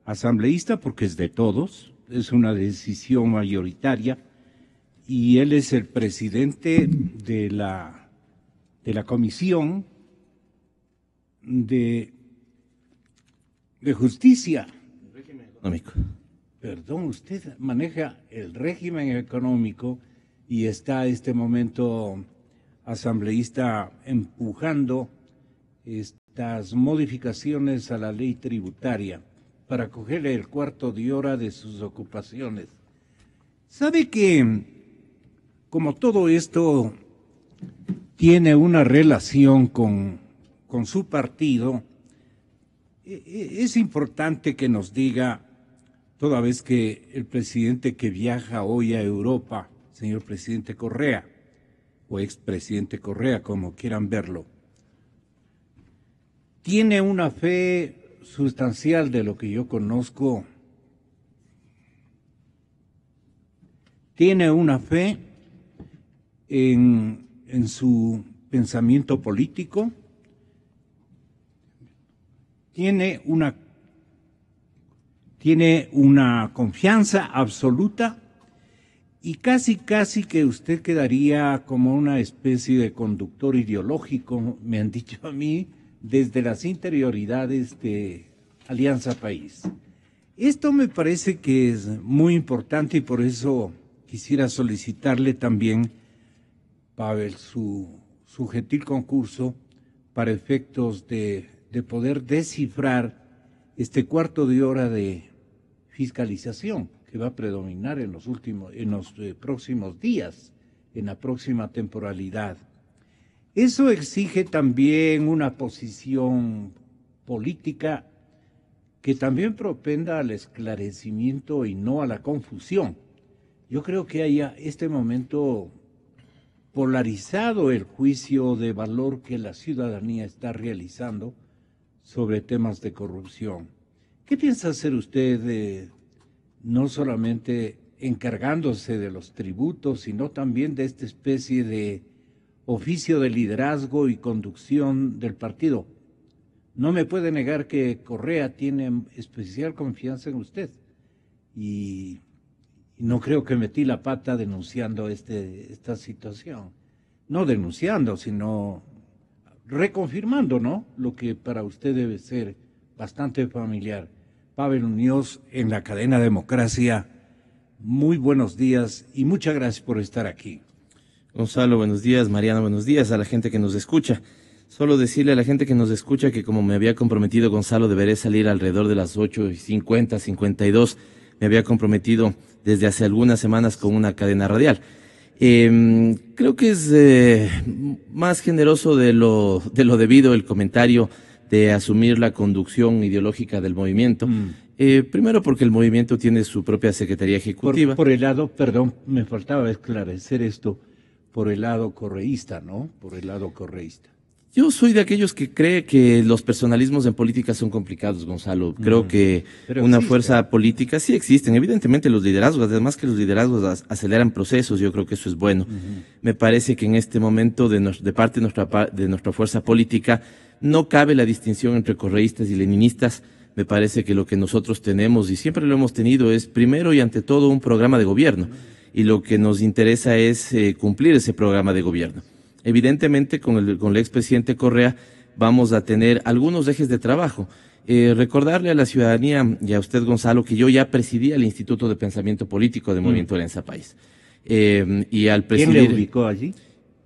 asambleísta, porque es de todos, es una decisión mayoritaria, y él es el presidente de la Comisión de Justicia. Régimen económico. Perdón, usted maneja el régimen económico y está este momento asambleísta empujando estas modificaciones a la ley tributaria para cogerle el cuarto de hora de sus ocupaciones. ¿Sabe que como todo esto tiene una relación con su partido, es importante que nos diga, toda vez que el presidente que viaja hoy a Europa, señor presidente Correa, o expresidente Correa, como quieran verlo, tiene una fe sustancial de lo que yo conozco, tiene una fe en su pensamiento político, tiene una confianza absoluta y casi que usted quedaría como una especie de conductor ideológico, me han dicho a mí, desde las interioridades de Alianza País. Esto me parece que es muy importante y por eso quisiera solicitarle también, Pavel, su gentil concurso para efectos de poder descifrar este cuarto de hora de fiscalización que va a predominar en los próximos días, en la próxima temporalidad. Eso exige también una posición política que también propenda al esclarecimiento y no a la confusión. Yo creo que hay este momento polarizado el juicio de valor que la ciudadanía está realizando sobre temas de corrupción. ¿Qué piensa hacer usted no solamente encargándose de los tributos, sino también de esta especie de oficio de liderazgo y conducción del partido? No me puede negar que Correa tiene especial confianza en usted y no creo que metí la pata denunciando esta situación. No denunciando, sino reconfirmando, ¿no? Lo que para usted debe ser bastante familiar. Pavel Muñoz, en la cadena Democracia, muy buenos días y muchas gracias por estar aquí. Gonzalo, buenos días. Mariana, buenos días. A la gente que nos escucha. Solo decirle a la gente que nos escucha que como me había comprometido, Gonzalo, deberé salir alrededor de las 8:50, 52. Me había comprometido desde hace algunas semanas con una cadena radial. Creo que es más generoso de lo debido el comentario de asumir la conducción ideológica del movimiento. Primero porque el movimiento tiene su propia Secretaría Ejecutiva. Por el lado, perdón, me faltaba esclarecer esto, por el lado correísta, ¿no? Por el lado correísta. Yo soy de aquellos que cree que los personalismos en política son complicados, Gonzalo. Creo que una fuerza política sí existen. Evidentemente los liderazgos, además que los liderazgos aceleran procesos, yo creo que eso es bueno. Me parece que en este momento de parte de nuestra fuerza política no cabe la distinción entre correístas y leninistas. Me parece que lo que nosotros tenemos, y siempre lo hemos tenido, es primero y ante todo un programa de gobierno. Y lo que nos interesa es cumplir ese programa de gobierno. Evidentemente, con el expresidente Correa vamos a tener algunos ejes de trabajo. Recordarle a la ciudadanía y a usted, Gonzalo, que yo ya presidía el Instituto de Pensamiento Político del Movimiento Alianza País. Y al presidir, ¿quién le ubicó allí?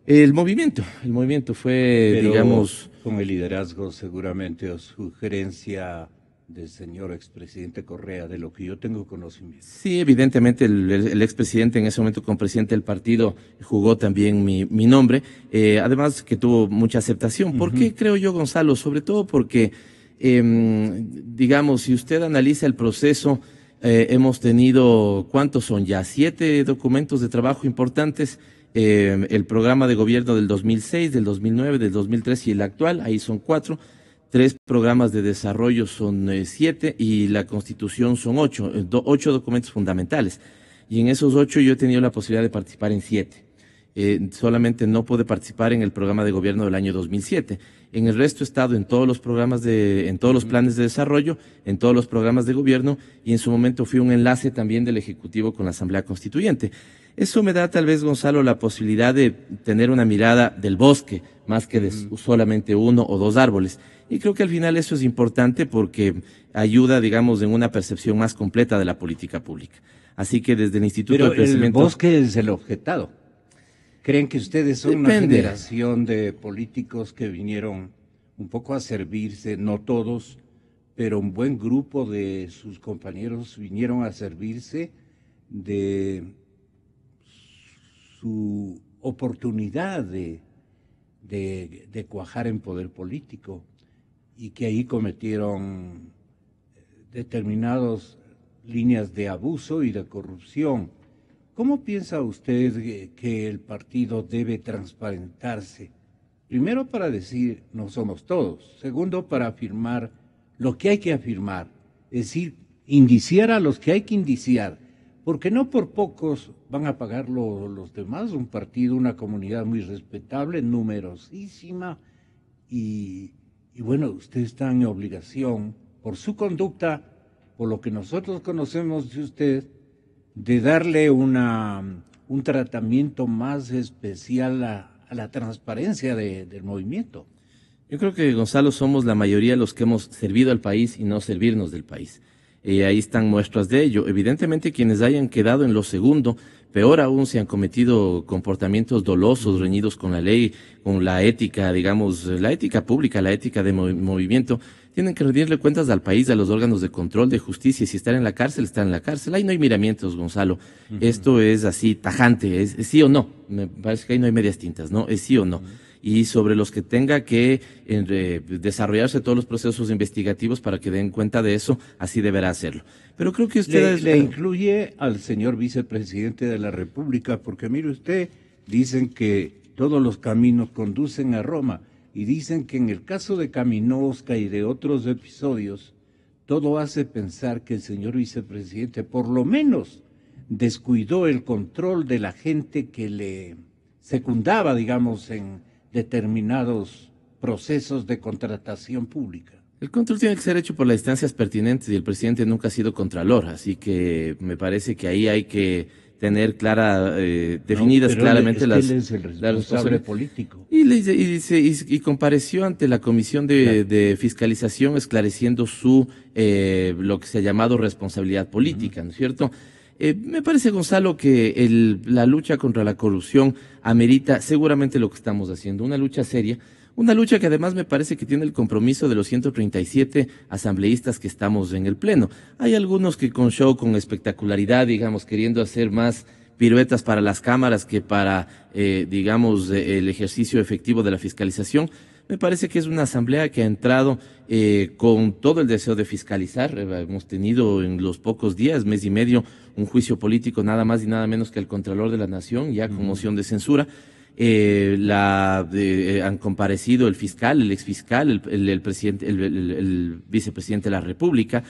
El movimiento fue, pero, digamos... con el liderazgo seguramente o sugerencia del señor expresidente Correa, de lo que yo tengo conocimiento. Sí, evidentemente el expresidente en ese momento como presidente del partido jugó también mi nombre, además que tuvo mucha aceptación. ¿Por qué creo yo, Gonzalo? Sobre todo porque, digamos, si usted analiza el proceso, hemos tenido, ¿cuántos son ya? 7 documentos de trabajo importantes, el programa de gobierno del 2006, del 2009, del 2003 y el actual, ahí son 4. 3 programas de desarrollo son 7 y la Constitución son 8, 8 documentos fundamentales. Y en esos 8 yo he tenido la posibilidad de participar en 7. Solamente no pude participar en el programa de gobierno del año 2007. En el resto he estado en todos los programas en todos los planes de desarrollo, en todos los programas de gobierno y en su momento fui un enlace también del Ejecutivo con la Asamblea Constituyente. Eso me da tal vez, Gonzalo, la posibilidad de tener una mirada del bosque más que de solamente 1 o 2 árboles. Y creo que al final eso es importante porque ayuda, digamos, en una percepción más completa de la política pública. Así que desde el Instituto de Crecimiento... el bosque es el objetado. ¿Creen que ustedes son una generación de políticos que vinieron un poco a servirse, no todos, pero un buen grupo de sus compañeros vinieron a servirse de su oportunidad de cuajar en poder político y que ahí cometieron determinadas líneas de abuso y de corrupción? ¿Cómo piensa usted que el partido debe transparentarse? Primero, para decir no somos todos. Segundo, para afirmar lo que hay que afirmar. Es decir, indiciar a los que hay que indiciar. Porque no por pocos van a pagar los demás. Un partido, una comunidad muy respetable, numerosísima. Y bueno, usted está en obligación, por su conducta, por lo que nosotros conocemos de usted, de darle un tratamiento más especial a la transparencia del movimiento. Yo creo que, Gonzalo, somos la mayoría los que hemos servido al país y no servirnos del país. Ahí están muestras de ello. Evidentemente, quienes hayan quedado en lo segundo, peor aún si han cometido comportamientos dolosos, reñidos con la ley, con la ética, digamos, la ética pública, la ética de movimiento, tienen que rendirle cuentas al país, a los órganos de control de justicia. Y si están en la cárcel, están en la cárcel. Ahí no hay miramientos, Gonzalo. Esto es así, tajante, es sí o no. Me parece que ahí no hay medias tintas, ¿no? Es sí o no. y sobre los que tenga que desarrollarse todos los procesos investigativos para que den cuenta de eso, así deberá hacerlo. Pero creo que usted... Le incluye al señor vicepresidente de la República, porque mire usted, dicen que todos los caminos conducen a Roma, y dicen que en el caso de Caminosca y de otros episodios, todo hace pensar que el señor vicepresidente por lo menos descuidó el control de la gente que le secundaba, digamos, en determinados procesos de contratación pública. El control tiene que ser hecho por las instancias pertinentes y el presidente nunca ha sido contralor, así que me parece que ahí hay que tener definidas claramente las responsable político. Y compareció ante la Comisión de Fiscalización esclareciendo lo que se ha llamado responsabilidad política, ¿no es cierto? Me parece, Gonzalo, que la lucha contra la corrupción amerita seguramente lo que estamos haciendo, una lucha seria, una lucha que además me parece que tiene el compromiso de los 137 asambleístas que estamos en el Pleno. Hay algunos que con show, con espectacularidad, digamos, queriendo hacer más piruetas para las cámaras que para, el ejercicio efectivo de la fiscalización. Me parece que es una asamblea que ha entrado con todo el deseo de fiscalizar. Hemos tenido en los pocos días, mes y medio, un juicio político nada más y nada menos que al Contralor de la Nación, ya con moción de censura. Han comparecido el fiscal, el exfiscal, el presidente, el vicepresidente de la República.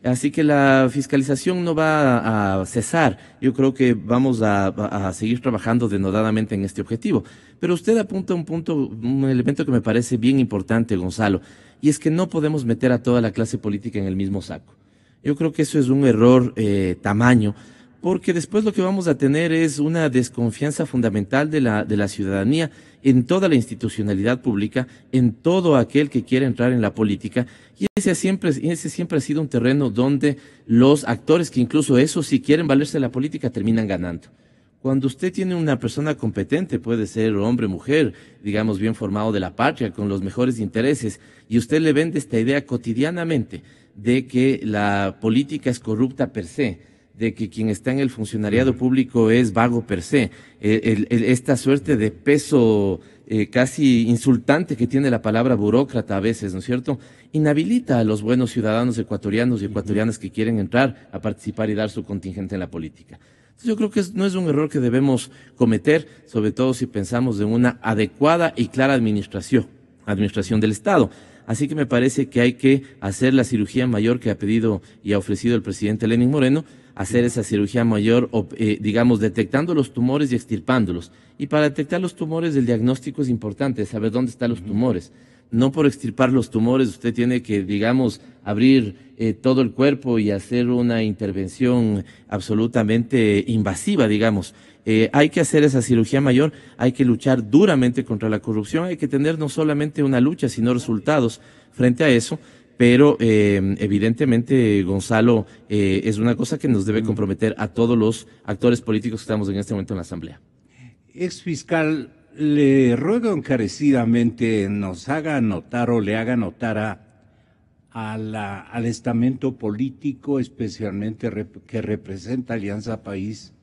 Así que la fiscalización no va a cesar. Yo creo que vamos a seguir trabajando denodadamente en este objetivo. Pero usted apunta un elemento que me parece bien importante, Gonzalo, y es que no podemos meter a toda la clase política en el mismo saco. Yo creo que eso es un error tamaño, porque después lo que vamos a tener es una desconfianza fundamental de la ciudadanía en toda la institucionalidad pública, en todo aquel que quiere entrar en la política, y ese siempre ha sido un terreno donde los actores que incluso eso, si quieren valerse de la política, terminan ganando. Cuando usted tiene una persona competente, puede ser hombre, mujer, digamos bien formado de la patria, con los mejores intereses, y usted le vende esta idea cotidianamente de que la política es corrupta per se, de que quien está en el funcionariado público es vago per se, esta suerte de peso casi insultante que tiene la palabra burócrata a veces, ¿no es cierto?, inhabilita a los buenos ciudadanos ecuatorianos y ecuatorianas que quieren entrar a participar y dar su contingente en la política. Entonces yo creo que no es un error que debemos cometer, sobre todo si pensamos en una adecuada y clara administración del Estado. Así que me parece que hay que hacer la cirugía mayor que ha pedido y ha ofrecido el presidente Lenín Moreno, hacer esa cirugía mayor, detectando los tumores y extirpándolos. Y para detectar los tumores, el diagnóstico es importante, saber dónde están los tumores. No por extirpar los tumores usted tiene que, abrir todo el cuerpo y hacer una intervención absolutamente invasiva, hay que hacer esa cirugía mayor, hay que luchar duramente contra la corrupción, hay que tener no solamente una lucha, sino resultados frente a eso. Pero evidentemente, Gonzalo, es una cosa que nos debe comprometer a todos los actores políticos que estamos en este momento en la Asamblea. Ex fiscal, le ruego encarecidamente nos haga notar o le haga notar al estamento político, especialmente que representa Alianza País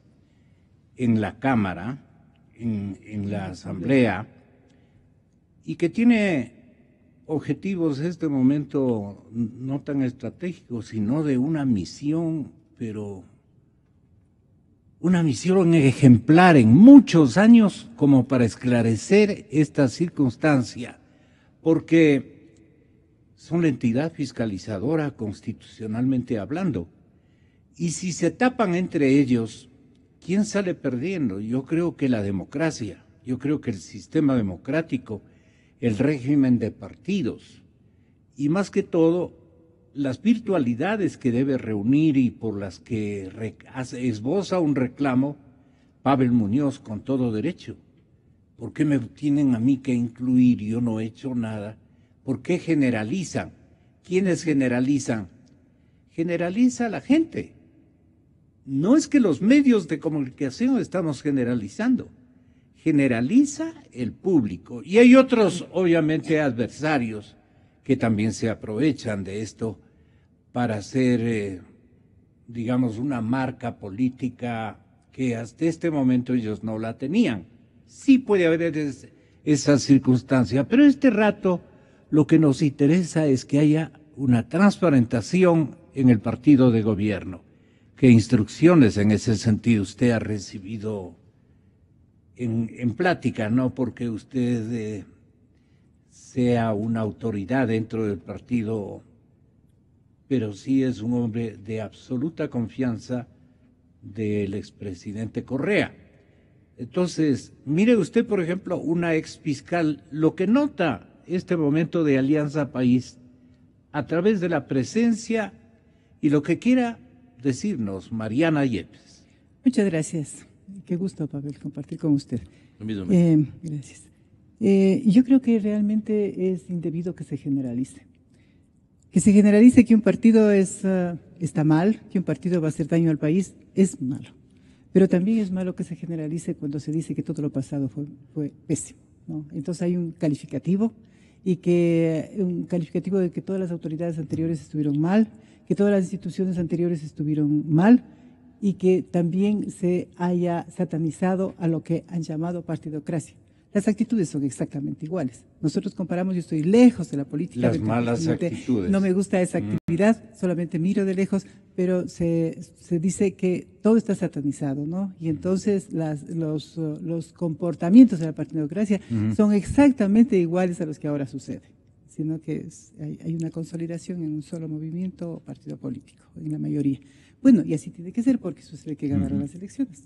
en la Cámara, en la Asamblea, y que tiene objetivos en este momento no tan estratégicos, sino de una misión, pero una misión ejemplar en muchos años como para esclarecer esta circunstancia, porque son la entidad fiscalizadora constitucionalmente hablando, y si se tapan entre ellos, ¿quién sale perdiendo? Yo creo que la democracia, yo creo que el sistema democrático, el régimen de partidos y más que todo las virtualidades que debe reunir y por las que esboza un reclamo Pavel Muñoz con todo derecho. ¿Por qué me tienen a mí que incluir? Yo no he hecho nada. ¿Por qué generalizan? ¿Quiénes generalizan? Generaliza la gente. No es que los medios de comunicación estamos generalizando. Generaliza el público. Y hay otros, obviamente, adversarios que también se aprovechan de esto para hacer, una marca política que hasta este momento ellos no la tenían. Sí puede haber esa circunstancia. Pero este rato lo que nos interesa es que haya una transparentación en el partido de gobierno. ¿Qué instrucciones en ese sentido usted ha recibido en plática? No porque usted sea una autoridad dentro del partido, pero sí es un hombre de absoluta confianza del expresidente Correa. Entonces, mire usted, por ejemplo, una ex fiscal, lo que nota este momento de Alianza País a través de la presencia y lo que quiera decirnos Mariana Yepes. Muchas gracias. Qué gusto, Pavel, compartir con usted. Gracias. Yo creo que realmente es indebido que se generalice. Que se generalice que un partido está mal, que un partido va a hacer daño al país, es malo. Pero también es malo que se generalice cuando se dice que todo lo pasado fue pésimo, ¿no? Entonces hay un calificativo de que todas las autoridades anteriores estuvieron mal, que todas las instituciones anteriores estuvieron mal y que también se haya satanizado a lo que han llamado partidocracia. Las actitudes son exactamente iguales. Nosotros comparamos, yo estoy lejos de la política. Las malas actitudes. No me gusta esa actividad, solamente miro de lejos, pero se dice que todo está satanizado, ¿no? Y entonces los comportamientos de la partidocracia son exactamente iguales a los que ahora sucede, sino que hay una consolidación en un solo movimiento o partido político, en la mayoría. Bueno, y así tiene que ser porque sucede que ganaron las elecciones.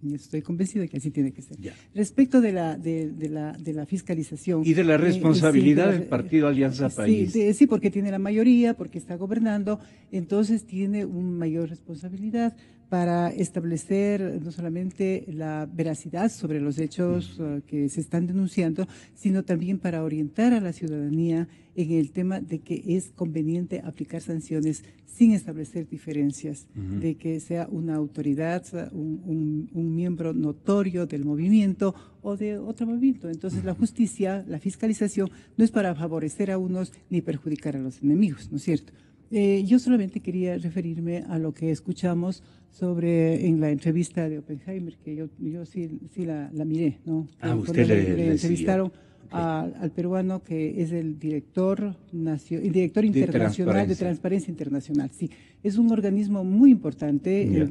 Yo estoy convencido de que así tiene que ser. Ya. Respecto de la fiscalización. Y de la responsabilidad del partido Alianza País. Sí, porque tiene la mayoría, porque está gobernando, entonces tiene una mayor responsabilidad para establecer no solamente la veracidad sobre los hechos que se están denunciando, sino también para orientar a la ciudadanía en el tema de que es conveniente aplicar sanciones sin establecer diferencias, de que sea una autoridad, un miembro notorio del movimiento o de otro movimiento. Entonces la justicia, la fiscalización, no es para favorecer a unos ni perjudicar a los enemigos, ¿no es cierto? Yo solamente quería referirme a lo que escuchamos en la entrevista de Oppenheimer, que yo sí la miré, ¿no? Usted le entrevistaron al peruano que es el director internacional de Transparencia Internacional. Sí, es un organismo muy importante.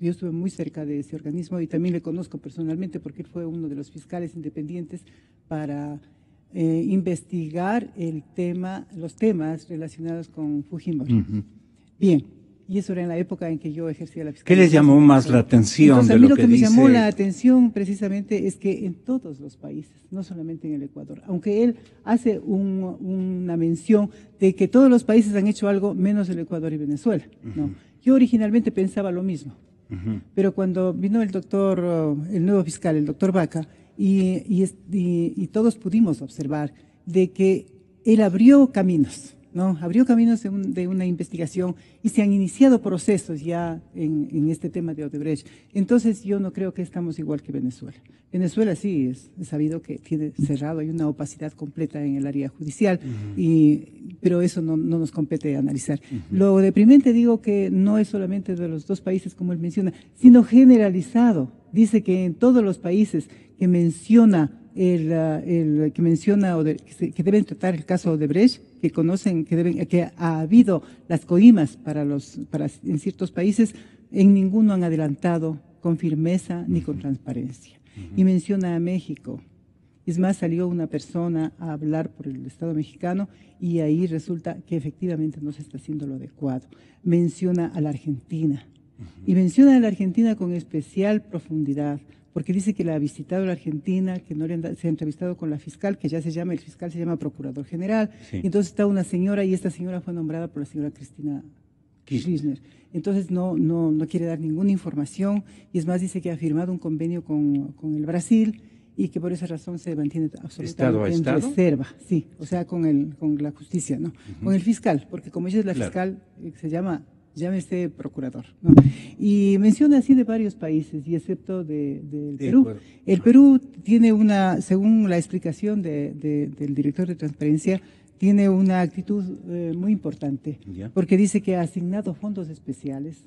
Yo estuve muy cerca de ese organismo y también le conozco personalmente porque él fue uno de los fiscales independientes para investigar los temas relacionados con Fujimori. Bien, y eso era en la época en que yo ejercía la fiscalía. ¿Qué les llamó más la atención? Entonces, a mí lo que me llamó la atención precisamente es que en todos los países, no solamente en el Ecuador, aunque él hace una mención de que todos los países han hecho algo menos el Ecuador y Venezuela, ¿no? Yo originalmente pensaba lo mismo, pero cuando vino el nuevo fiscal, el doctor Vaca, y todos pudimos observar de que él abrió caminos, ¿no? Abrió caminos de una investigación y se han iniciado procesos ya en este tema de Odebrecht. Entonces yo no creo que estamos igual que Venezuela. Venezuela sí es sabido que tiene cerrado, hay una opacidad completa en el área judicial, pero eso no nos compete analizar. Lo deprimente digo que no es solamente de los dos países como él menciona, sino generalizado. Dice que en todos los países que menciona que deben tratar el caso Odebrecht, que conocen que ha habido las coimas en ciertos países, en ninguno han adelantado con firmeza ni con transparencia. Y menciona a México. Es más, salió una persona a hablar por el Estado mexicano y ahí resulta que efectivamente no se está haciendo lo adecuado. Menciona a la Argentina. Y menciona a la Argentina con especial profundidad, porque dice que la ha visitado la Argentina, que se ha entrevistado con la fiscal, que el fiscal se llama Procurador General. Sí. Entonces está una señora y esta señora fue nombrada por la señora Cristina Kirchner. Entonces no quiere dar ninguna información y es más dice que ha firmado un convenio con el Brasil y que por esa razón se mantiene absolutamente en reserva. Sí, o sea, con la justicia, ¿no? Con el fiscal, porque como ella es la fiscal, llámese procurador, ¿no? Y menciona así de varios países, y excepto del Perú. Acuerdo. El Perú tiene según la explicación del director de Transparencia, tiene una actitud muy importante, porque dice que ha asignado fondos especiales,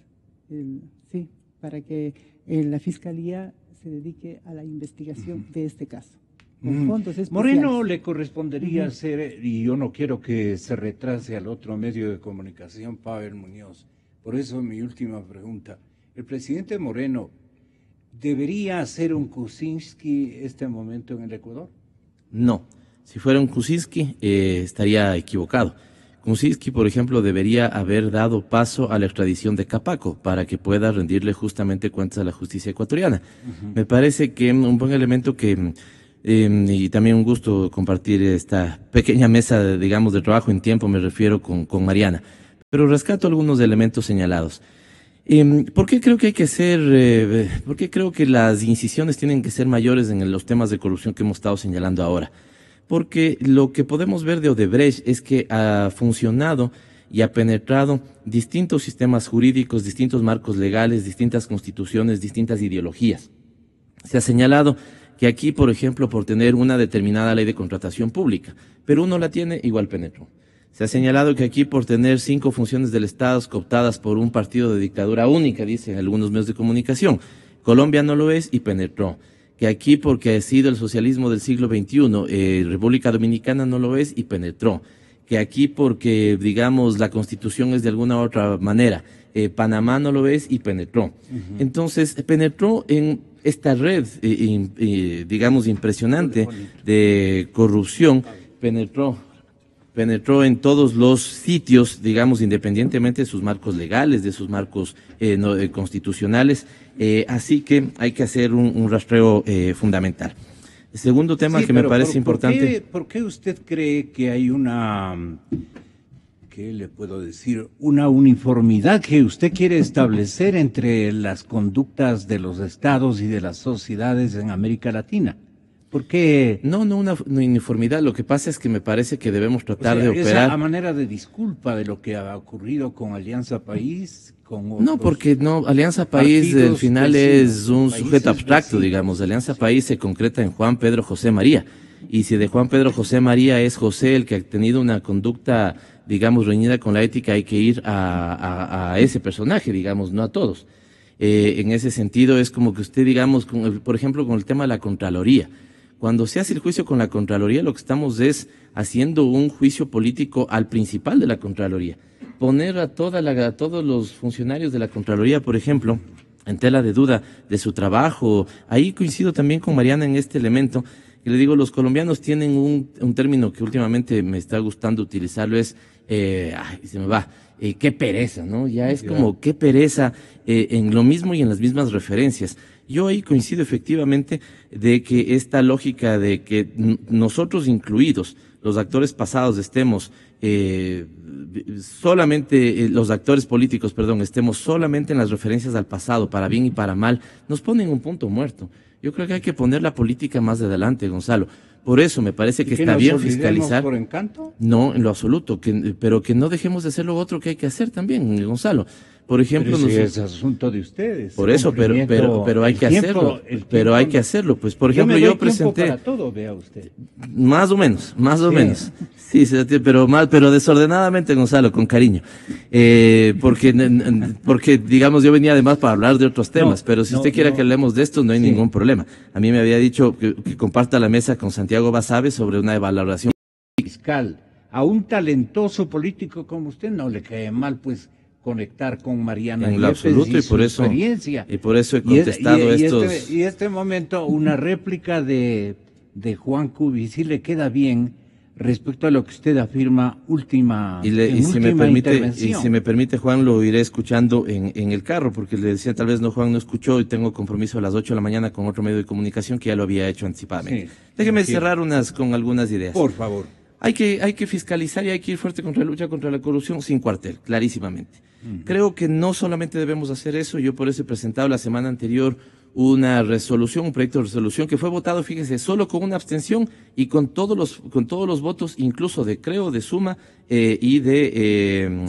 para que la Fiscalía se dedique a la investigación de este caso. con fondos especiales. Moreno le correspondería ser, y yo no quiero que se retrase al otro medio de comunicación, Pavel Muñoz. Por eso mi última pregunta. ¿El presidente Moreno debería hacer un Kuczynski este momento en el Ecuador? No. Si fuera un Kuczynski, estaría equivocado. Kuczynski, por ejemplo, debería haber dado paso a la extradición de Capaco para que pueda rendirle justamente cuentas a la justicia ecuatoriana. Me parece que un buen elemento que, y también un gusto compartir esta pequeña mesa, digamos, de trabajo en tiempo, me refiero con Mariana. Pero rescato algunos elementos señalados. ¿Por qué creo que hay que por qué creo que las incisiones tienen que ser mayores en los temas de corrupción que hemos estado señalando ahora? Porque lo que podemos ver de Odebrecht es que ha funcionado y ha penetrado distintos sistemas jurídicos, distintos marcos legales, distintas constituciones, distintas ideologías. Se ha señalado que aquí, por ejemplo, por tener una determinada ley de contratación pública, Perú no la tiene, igual penetró. Se ha señalado que aquí, por tener 5 funciones del Estado cooptadas por un partido de dictadura única, dicen algunos medios de comunicación, Colombia no lo es y penetró. Que aquí, porque ha sido el socialismo del siglo XXI, República Dominicana no lo es y penetró. Que aquí, porque, digamos, la Constitución es de alguna u otra manera, Panamá no lo es y penetró. Entonces, penetró en esta red, digamos, impresionante de corrupción, penetró en todos los sitios, digamos, independientemente de sus marcos legales, de sus marcos constitucionales, así que hay que hacer un rastreo fundamental. El segundo tema que me parece importante... ¿Por qué usted cree que hay una, qué le puedo decir, una uniformidad que usted quiere establecer entre las conductas de los estados y de las sociedades en América Latina? ¿Por qué? No una uniformidad. Lo que pasa es que me parece que debemos tratar de operar. Esa a manera de disculpa de lo que ha ocurrido con Alianza País, con otros. No, porque no, Alianza País al final es un sujeto abstracto, digamos. Alianza País se concreta en Juan Pedro José María. Y si de Juan Pedro José María es José el que ha tenido una conducta, digamos, reñida con la ética, hay que ir a ese personaje, digamos, no a todos. En ese sentido es como que usted, digamos, por ejemplo, con el tema de la Contraloría. Cuando se hace el juicio con la Contraloría, lo que estamos es haciendo un juicio político al principal de la Contraloría. Poner a todos los funcionarios de la Contraloría, por ejemplo, en tela de duda de su trabajo. Ahí coincido también con Mariana en este elemento. Y le digo, los colombianos tienen un término que últimamente me está gustando utilizarlo, es, se me va, qué pereza, ¿no? Ya es como, qué pereza en lo mismo y en las mismas referencias. Yo ahí coincido efectivamente de que esta lógica de que nosotros incluidos, los actores pasados, estemos solamente, los actores políticos, perdón, estemos solamente en las referencias al pasado, para bien y para mal, nos ponen un punto muerto. Yo creo que hay que poner la política más adelante, Gonzalo. Por eso me parece que está bien fiscalizar. ¿Por encanto? No, en lo absoluto, pero que no dejemos de hacer lo otro que hay que hacer también, Gonzalo. Por ejemplo, pero si es asunto de ustedes. Por eso, pero hay que hacerlo. Pero hay que hacerlo, pues. Por ejemplo, yo presenté. Para todo, vea usted. Más o menos. Sí, pero desordenadamente, Gonzalo, con cariño. Porque digamos, yo venía además para hablar de otros temas, pero si usted quiere que hablemos de esto, no hay ningún problema. A mí me había dicho que comparta la mesa con Santiago Basabe sobre una evaluación fiscal. A un talentoso político como usted no le cae mal, pues, conectar con Mariana en lo absoluto, y por eso he contestado estos. Y este momento, una réplica de Juan Cubi, si le queda bien respecto a lo que usted afirma y si me permite, Juan, lo iré escuchando en el carro, porque le decía, tal vez Juan no escuchó y tengo compromiso a las 8 de la mañana con otro medio de comunicación que ya lo había hecho anticipadamente. Sí, déjeme cerrar con algunas ideas. Por favor. Hay que fiscalizar y hay que ir fuerte contra la lucha contra la corrupción sin cuartel, clarísimamente. Creo que no solamente debemos hacer eso, yo por eso he presentado la semana anterior una resolución, un proyecto de resolución que fue votado, fíjense, solo con una abstención y con todos los votos, incluso de Creo, de Suma y de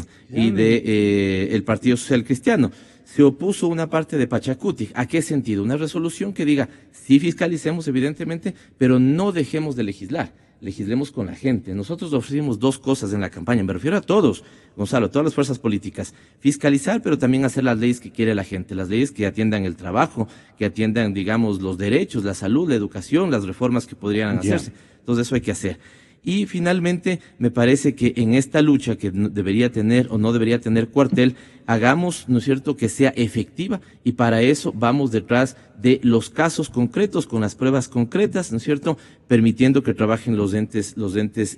el Partido Social Cristiano. Se opuso una parte de Pachacuti. ¿A qué sentido? Una resolución que diga, sí fiscalicemos evidentemente, pero no dejemos de legislar. legislemos con la gente. Nosotros ofrecimos dos cosas en la campaña, me refiero a todos, Gonzalo, a todas las fuerzas políticas. Fiscalizar, pero también hacer las leyes que quiere la gente, las leyes que atiendan el trabajo, que atiendan, digamos, los derechos, la salud, la educación, las reformas que podrían hacerse. Entonces eso hay que hacer. Y finalmente, me parece que en esta lucha que debería tener o no debería tener cuartel, hagamos, ¿no es cierto?, que sea efectiva, y para eso vamos detrás de los casos concretos, con las pruebas concretas, ¿no es cierto?, permitiendo que trabajen los entes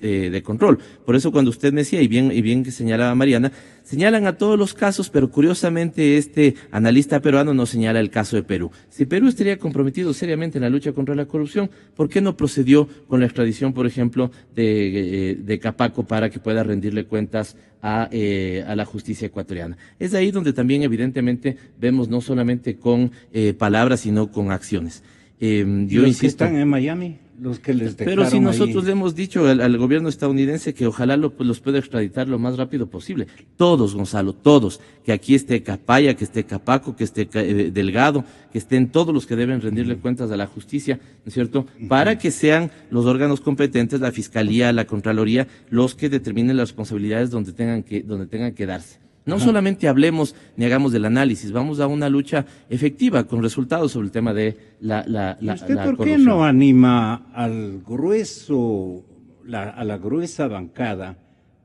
de control. Por eso cuando usted me decía, y bien que señalaba Mariana, señalan a todos los casos, pero curiosamente este analista peruano no señala el caso de Perú. Si Perú estaría comprometido seriamente en la lucha contra la corrupción, ¿por qué no procedió con la extradición, por ejemplo, de Capaco para que pueda rendirle cuentas a la justicia ecuatoriana? Es ahí donde también evidentemente vemos no solamente con palabras, sino con acciones. Yo insisto, que están en Miami, los que les declararon. Pero si nosotros le hemos dicho al gobierno estadounidense que ojalá los pueda extraditar lo más rápido posible. Todos, Gonzalo, todos. Que aquí esté Capaya, que esté Capaco, que esté Delgado, que estén todos los que deben rendirle cuentas a la justicia, ¿no es cierto? Para que sean los órganos competentes, la Fiscalía, la Contraloría, los que determinen las responsabilidades donde tengan que darse. No solamente hablemos ni hagamos del análisis, vamos a una lucha efectiva con resultados sobre el tema de la ¿Usted por qué no anima al grueso, a la gruesa bancada,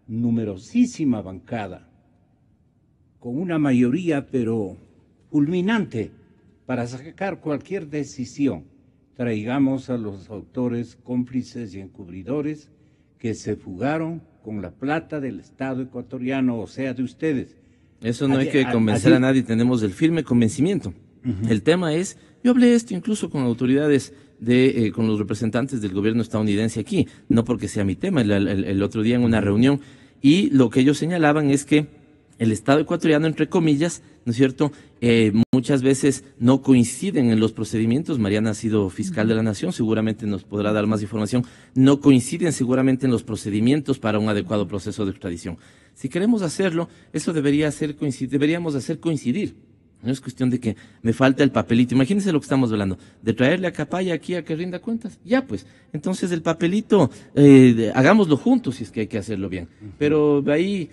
numerosísima bancada, con una mayoría pero fulminante, para sacar cualquier decisión? Traigamos a los autores cómplices y encubridores que se fugaron con la plata del Estado ecuatoriano, o sea, de ustedes. Eso no hay que convencer a nadie, tenemos el firme convencimiento. El tema es, yo hablé esto incluso con autoridades con los representantes del gobierno estadounidense aquí, no porque sea mi tema, el otro día en una reunión, y lo que ellos señalaban es que el Estado ecuatoriano, entre comillas, ¿no es cierto?, muchas veces no coinciden en los procedimientos. Mariana ha sido fiscal de la Nación, seguramente nos podrá dar más información. No coinciden seguramente en los procedimientos para un adecuado proceso de extradición. Si queremos hacerlo, eso deberíamos hacer coincidir. No es cuestión de que me falta el papelito. Imagínense lo que estamos hablando, de traerle a Capaya aquí a que rinda cuentas. Ya pues, entonces el papelito, hagámoslo juntos si es que hay que hacerlo bien. Pero de ahí,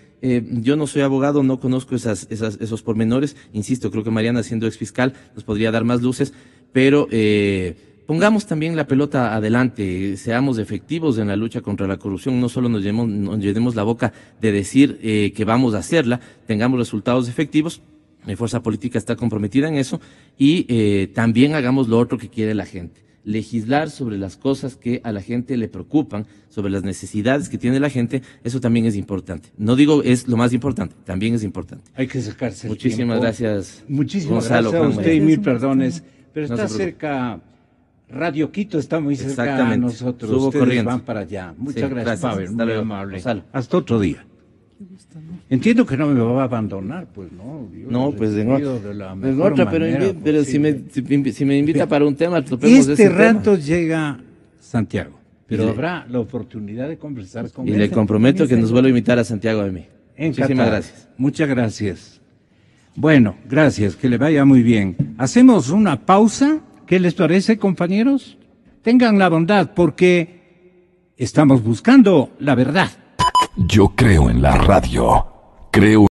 yo no soy abogado, no conozco esos pormenores. Insisto, creo que Mariana, siendo exfiscal, nos podría dar más luces, pero pongamos también la pelota adelante, seamos efectivos en la lucha contra la corrupción, no solo nos llenemos la boca de decir que vamos a hacerla, tengamos resultados efectivos. Mi fuerza política está comprometida en eso, y también hagamos lo otro que quiere la gente. Legislar sobre las cosas que a la gente le preocupan, sobre las necesidades que tiene la gente, eso también es importante. No digo es lo más importante, también es importante. Hay que sacarse el Muchísimas tiempo. Gracias. Muchísimas gracias a usted y mil perdones. Pero está cerca, Radio Quito está muy cerca a nosotros. Ustedes corriendo. Van para allá. Muchas gracias, Pavel, muy amable. Hasta otro día. Entiendo que no me va a abandonar, pues no. No, pues en otra, pero si me invita para un tema, topemos este rato llega Santiago, pero habrá la oportunidad de conversar con él. Y le comprometo que nos vuelva a invitar a Santiago a mí. Muchísimas gracias. Muchas gracias. Bueno, gracias, que le vaya muy bien. Hacemos una pausa. ¿Qué les parece, compañeros? Tengan la bondad, porque estamos buscando la verdad. Yo creo en la radio. Creo